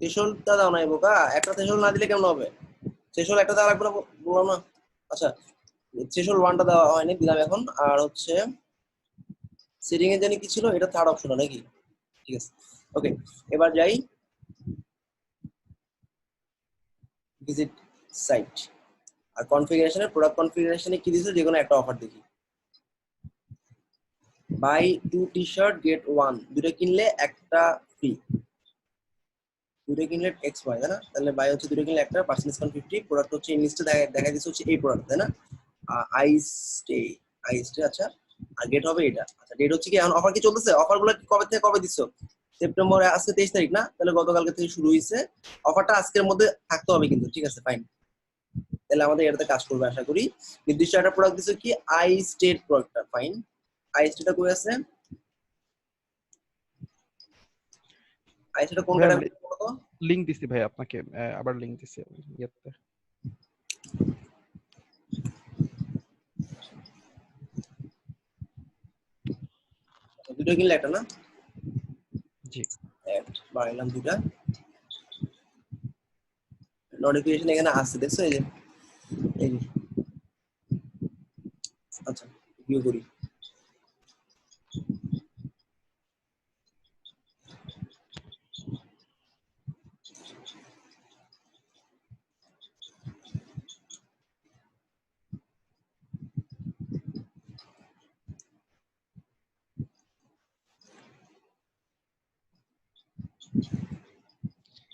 থ্রেশহোল্ডটা দাও নাই বোকা, একটা থ্রেশহোল্ড না দিলে কেমন হবে? থ্রেশহোল্ড একটা দেওয়া লাগবে না বললাম না? আচ্ছা থ্রেশহোল্ড 1টা দেওয়া হয়নি, দিলাম এখন। আর হচ্ছে সেটিং এর জানি কি ছিল, এটা থার্ড অপশন নাকি? ঠিক আছে ওকে, এবার যাই ভিজিট সাইট, আর কনফিগারেশনে প্রোডাক্ট কনফিগারেশনে কি দিয়েছে, যে কোনো একটা অফার দেখি। বাই 2 টি শার্ট গেট 1, দুটো কিনলে একটা ফ্রি, দুটো কিনলে এক্স ওয়াই, তাই না? তাহলে বাই হচ্ছে দুটো কিনলে একটা, পার্সেন্ট ডিসকাউন্ট 50, প্রোডাক্ট হচ্ছে ইনলিস্টে দেখা দিচ্ছে হচ্ছে এই প্রোডাক্ট, তাই না? আই স্টে আচ্ছা, আর গেট হবে এটা। আচ্ছা ডেট হচ্ছে কি, এখন অফার কি চলতেছে? অফার গুলো কবে থেকে কবে দিছো? সেপ্টেম্বরে, আজকে 23 তারিখ না, তাহলে গতকালকে থেকে শুরু হয়েছে। অফারটা আজকের মধ্যে থাকতে হবে কিন্তু, ঠিক আছে ফাইন। তাহলে আমাদের এটাতে কাজ করবে আশা করি। নির্দিষ্ট একটা প্রোডাক্ট দিছো কি, আই স্টেট প্রোডাক্টটা, ফাইন। আই স্টেটটা কই আছে? আই স্টেটটা কোন ক্যাটাগরি বলো তো? লিংক দিছি ভাই আপনাকে, আবার লিংক দিছি ইয়েতে। দুটো কিনলে একটা না? জি বাড়াইলাম দুটা। নোটিফিকেশন এখানে আসছে, দেখছো এই যে এই যে। আচ্ছা ভিউ করি।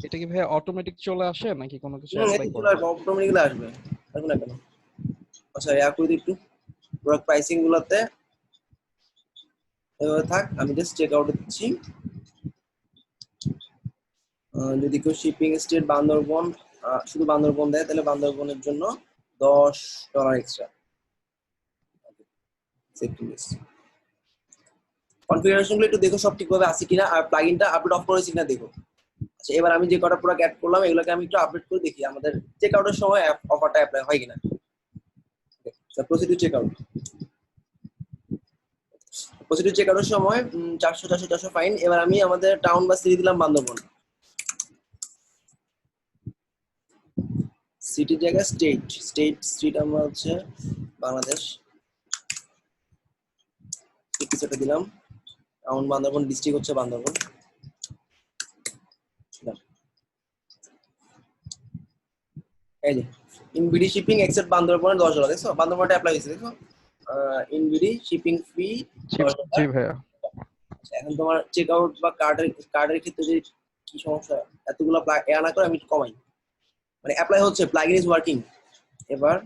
এটা কি ভাই অটোমেটিক চলে আসে নাকি কোনো কিছু অ্যাপ্লাই এতে চলে করতে আসবে, হয়? অটোমেটিক্যালি আসবে, আসবে না কেন? আচ্ছা ইয়া করে দিই একটু, প্রোডাক্ট প্রাইসিং গুলোতে এভাবে থাক, আমি জাস্ট চেক আউট দিচ্ছি। যদি কেউ শিপিং স্টেট বান্দরবন, শুধু বান্দরবন দেয় তাহলে বান্দরবনের জন্য $10 এক্সট্রা। কনফিগারেশন গুলো একটু দেখো সব ঠিকভাবে আছে কিনা, আর প্লাগইনটা আপডেট অফ করেছি কিনা দেখো। আচ্ছা এবার আমি যে কটা প্রোডাক্ট অ্যাড করলাম এগুলোকে আমি একটু আপডেট করে দেখি আমাদের চেক আউটের সময় অফারটা অ্যাপ্লাই হয় কিনা। Proceed to check out. Proceed to check আউটের সময় 400 ফাইন। এবার আমি আমাদের টাউন বা সিটি দিলাম বান্দরবন, সিটির জায়গায় স্ট্রিট আমরা হচ্ছে বাংলাদেশ, কিছুটা দিলাম। টাউন বান্দরবন, ডিস্ট্রিক্ট হচ্ছে বান্দরবন। এই যে ইনবিডি শিপিং এক্সেপ্ট বান্দরবনে $10, দেখছো বান্দরবনটা অ্যাপ্লাই হয়েছে, দেখো ইনবিডি শিপিং ফি জি $10। জি ভাইয়া। এখন তোমার চেক আউট বা কার্ডের ক্ষেত্রে যে কি সমস্যা, এতগুলো এ না করে আমি একটু কমাই, মানে অ্যাপ্লাই হচ্ছে, প্লাগইন ইজ ওয়ার্কিং। এবার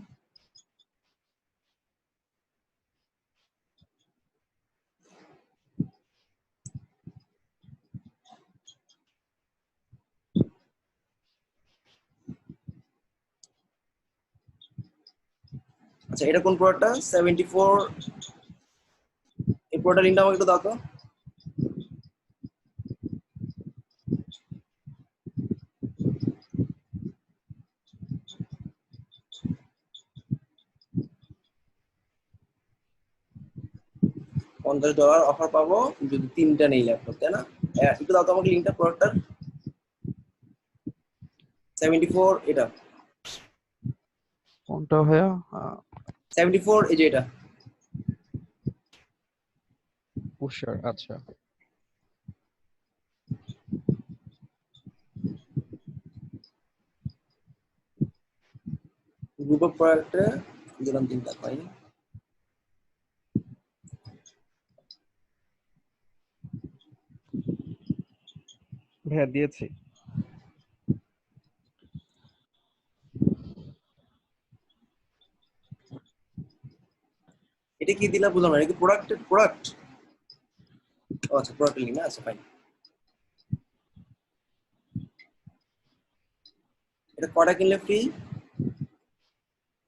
আচ্ছা এটা কোন প্রোডাক্টটা 74, এই প্রোডাক্ট লিংকটা আমাকে একটু দাও তো। $50 অফার পাবো যদি 3টা নেই ল্যাপটপ, তাই না? একটু দাও তো আমাকে লিংকটা প্রোডাক্টটার। 74 এটা, কোনটা ভাইয়া? 74 এই যে এটা। পুষার, আচ্ছা। গ্রুপ অফ প্রোডাক্টে দিলাম 3টা পাইনি। ভাইয়া দিয়েছি। এটা কি দিলা বুঝলাম না, এটা কি প্রোডাক্ট? ও আচ্ছা প্রোডাক্ট লিংক না, আচ্ছা ফাইন। এটা কটা কিনলে ফ্রি?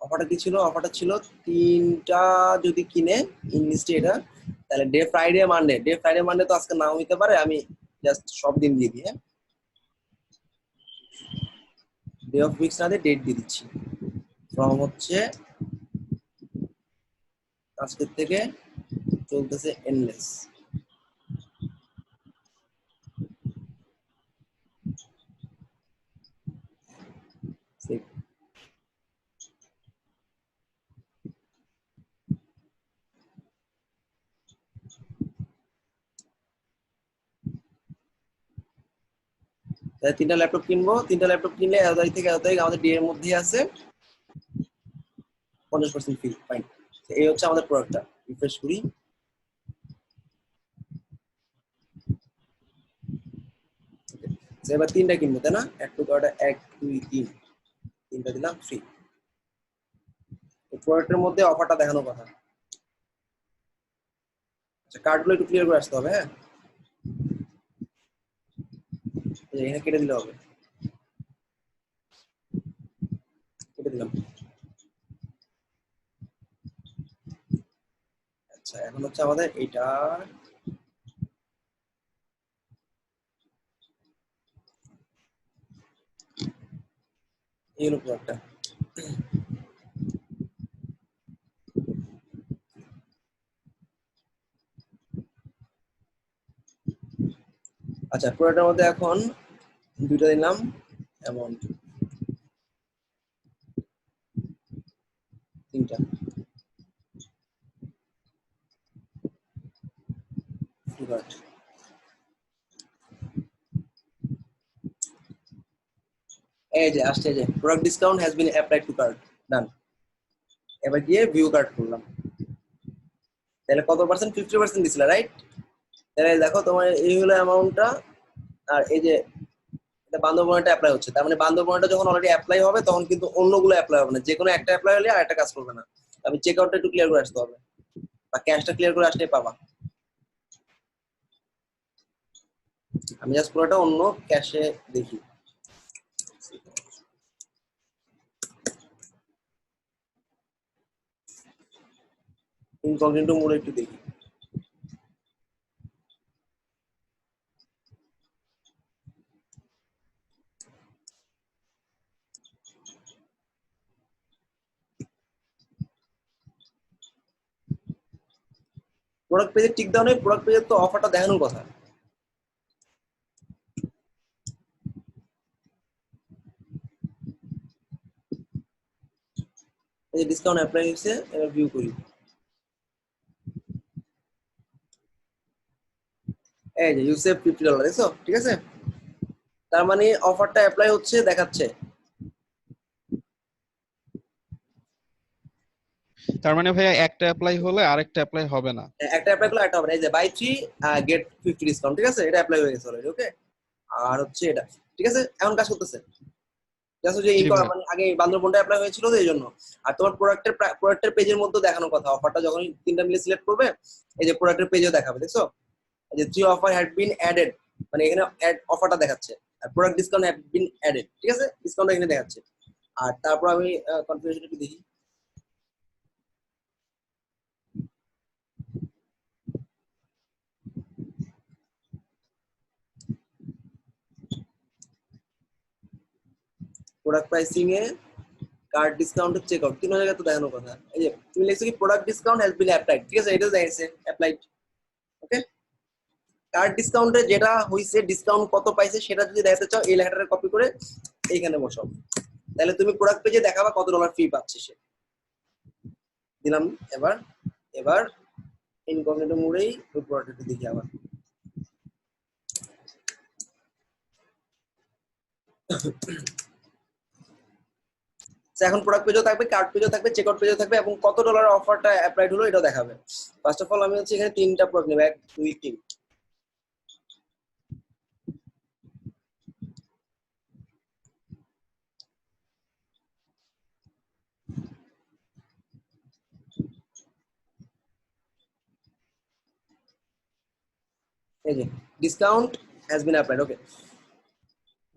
অফারটা কি ছিল? অফারটা ছিল 3টা যদি কিনে ইংলিশে এটা, তাহলে ডে ফ্রাইডে মানডে তো আজকে নাও হইতে পারে, আমি জাস্ট সব দিন দিয়ে দিই। ডে অফ উইকস না দিয়ে ডেট দিয়ে দিচ্ছি। ফ্রম হচ্ছে আজকের থেকে চলতেছে এন্ডলেস। তাহলে 3টা ল্যাপটপ কিনবো, 3টা ল্যাপটপ কিনলে 1 তারিখ থেকে 1 তারিখ আমাদের ডি এর মধ্যেই আছে 50% ফি, ফাইন। এই হচ্ছে আমাদের প্রোডাক্টটা, রিফ্রেশ করি। এবার 3টা কিনবো, তাই না? 1 2 1 2 3, 3টা দিলাম ফ্রি। এই প্রোডাক্টের মধ্যে অফারটা দেখানোর কথা। আচ্ছা কার্ডগুলো একটু ক্লিয়ার করে আসতে হবে, হ্যাঁ এখানে কেটে দিলে হবে, কেটে দিলাম। আচ্ছা এখন হচ্ছে আমাদের এইটা, এই হলো প্রোডাক্টটা। আচ্ছা প্রোডাক্টের মধ্যে এখন 2টা দিলাম অ্যামাউন্ট, তিনটা Good. এই যে আসছে যে product discount has been applied to card done. এবার গিয়ে ভিউ কার্ড করলাম, তাহলে কত পার্সেন্ট? 50% দিছিল, রাইট? তাহলে দেখো তোমার এই হলো অ্যামাউন্টটা, আর এই যে এটা বান্দরবনটা অ্যাপ্লাই হচ্ছে, তার মানে বান্দরবনটা যখন অলরেডি অ্যাপ্লাই হবে তখন কিন্তু অন্যগুলো অ্যাপ্লাই হবে না, যে কোনো একটা অ্যাপ্লাই হলে আর একটা কাজ করবে না। আমি চেক আউটটা একটু ক্লিয়ার করে আসতে হবে, বা ক্যাশটা ক্লিয়ার করে আসলে পাবা। আমি জাস্ট পুরোটা অন্য ক্যাশে দেখি। ইনকগনিটো মোডে একটু দেখি। প্রোডাক্ট পেজে টিক দাও নেই, প্রোডাক্ট পেজের তো অফারটা দেখানোর কথা। এই যে ডিসকাউন্ট অ্যাপ্লাই হয়েছে, এবার ভিউ করি। এই যে ইউ সেভ $50, দেখছো? ঠিক আছে, তার মানে অফারটা অ্যাপ্লাই হচ্ছে দেখাচ্ছে। তার মানে ভাইয়া একটা অ্যাপ্লাই হলে আরেকটা অ্যাপ্লাই হবে না? একটা অ্যাপ্লাই করলে একটা হবে না। এই যে বাই 3 গেট 50 ডিসকাউন্ট, ঠিক আছে, এটা অ্যাপ্লাই হয়ে গেছে অলরেডি। ওকে, আর হচ্ছে এটা, ঠিক আছে, এখন কাজ করতেছে। জাস্ট যে জি ভাই। মানে আগে বান্দরবনটা অ্যাপ্লাই হয়েছিল তো এই জন্য। আর তোমার প্রোডাক্টের পেজের মধ্যে দেখানোর কথা, অফারটা যখন তিনটা মিলে সিলেক্ট করবে, এই যে প্রোডাক্টের পেজেও দেখাবে, দেখছো? এই যে 3 অফার হ্যাড বিন অ্যাডেড, মানে এখানে অ্যাড অফারটা দেখাচ্ছে, আর product discount had been added, ঠিক আছে, ডিসকাউন্ট এখানে দেখাচ্ছে। আর তারপর আমি কনফিগারেশন একটু দেখি। প্রোডাক্ট প্রাইসিং এ কার্ড ডিসকাউন্ট চেক আউট 3 জায়গায় তো দেখানোর কথা। এই যে তুমি লিখছো কি product discount has been applied, ঠিক আছে, এটা দেখাইছে অ্যাপ্লাইড। ওকে, কার্ড ডিসকাউন্টে যেটা হইছে, ডিসকাউন্ট কত পাইছে সেটা যদি দেখাতে চাও, এই লেখাটা কপি করে এইখানে বসাও, তাহলে তুমি প্রোডাক্ট পেজে দেখাবা কত ডলার ফি পাচ্ছে সে। দিলাম। এবার এবার ইনকগনিটো মোডেই ওই প্রোডাক্টটা দেখি আবার। এখন প্রোডাক্ট পেজও থাকবে, কার্ড পেজও থাকবে, চেকআউট পেজও থাকবে, এবং কত ডলার অফারটা অ্যাপ্লাইড হলো এটাও দেখাবে। ফার্স্ট অফ অল আমি হচ্ছে এখানে তিনটা প্রোডাক্ট নেব, 1 2 3। এই যে discount has been applied. Okay,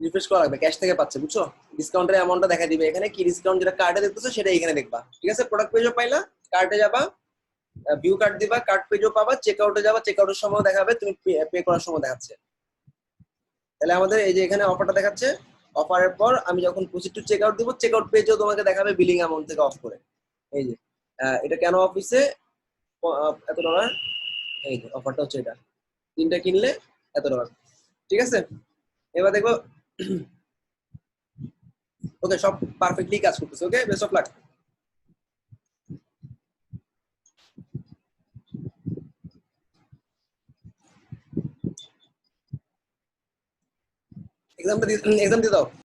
refresh করা লাগবে, ক্যাশ থেকে পাচ্ছে, বুঝছো? ডিসকাউন্টের অ্যামাউন্টটা দেখা দিবে এখানে, কি ডিসকাউন্ট যেটা কার্ডে দেখতেছো সেটা এখানে দেখবা, ঠিক আছে? প্রোডাক্ট পেজও পাইলা, কার্ডে যাবা, ভিউ কার্ড দিবা, কার্ড পেজও পাবা, চেকআউটে যাবা, চেকআউটের সময় দেখাবে, তুমি পে করার সময় দেখাচ্ছে। তাহলে আমাদের এই যে এখানে অফারটা দেখাচ্ছে, অফারের পর আমি যখন প্রসিড টু চেকআউট দিব, চেকআউট পেজও তোমাকে দেখাবে বিলিং অ্যামাউন্ট থেকে অফ করে। এই যে এটা কেন অফিসে এত ডলার, এই যে অফারটা হচ্ছে এটা, তিনটা কিনলে এত ডলার, ঠিক আছে? এবার দেখবো। ওকে, সব পারফেক্টলি কাজ করতেছে। ওকে, বেস্ট অফ লাক। এক্সাম দিয়ে দাও।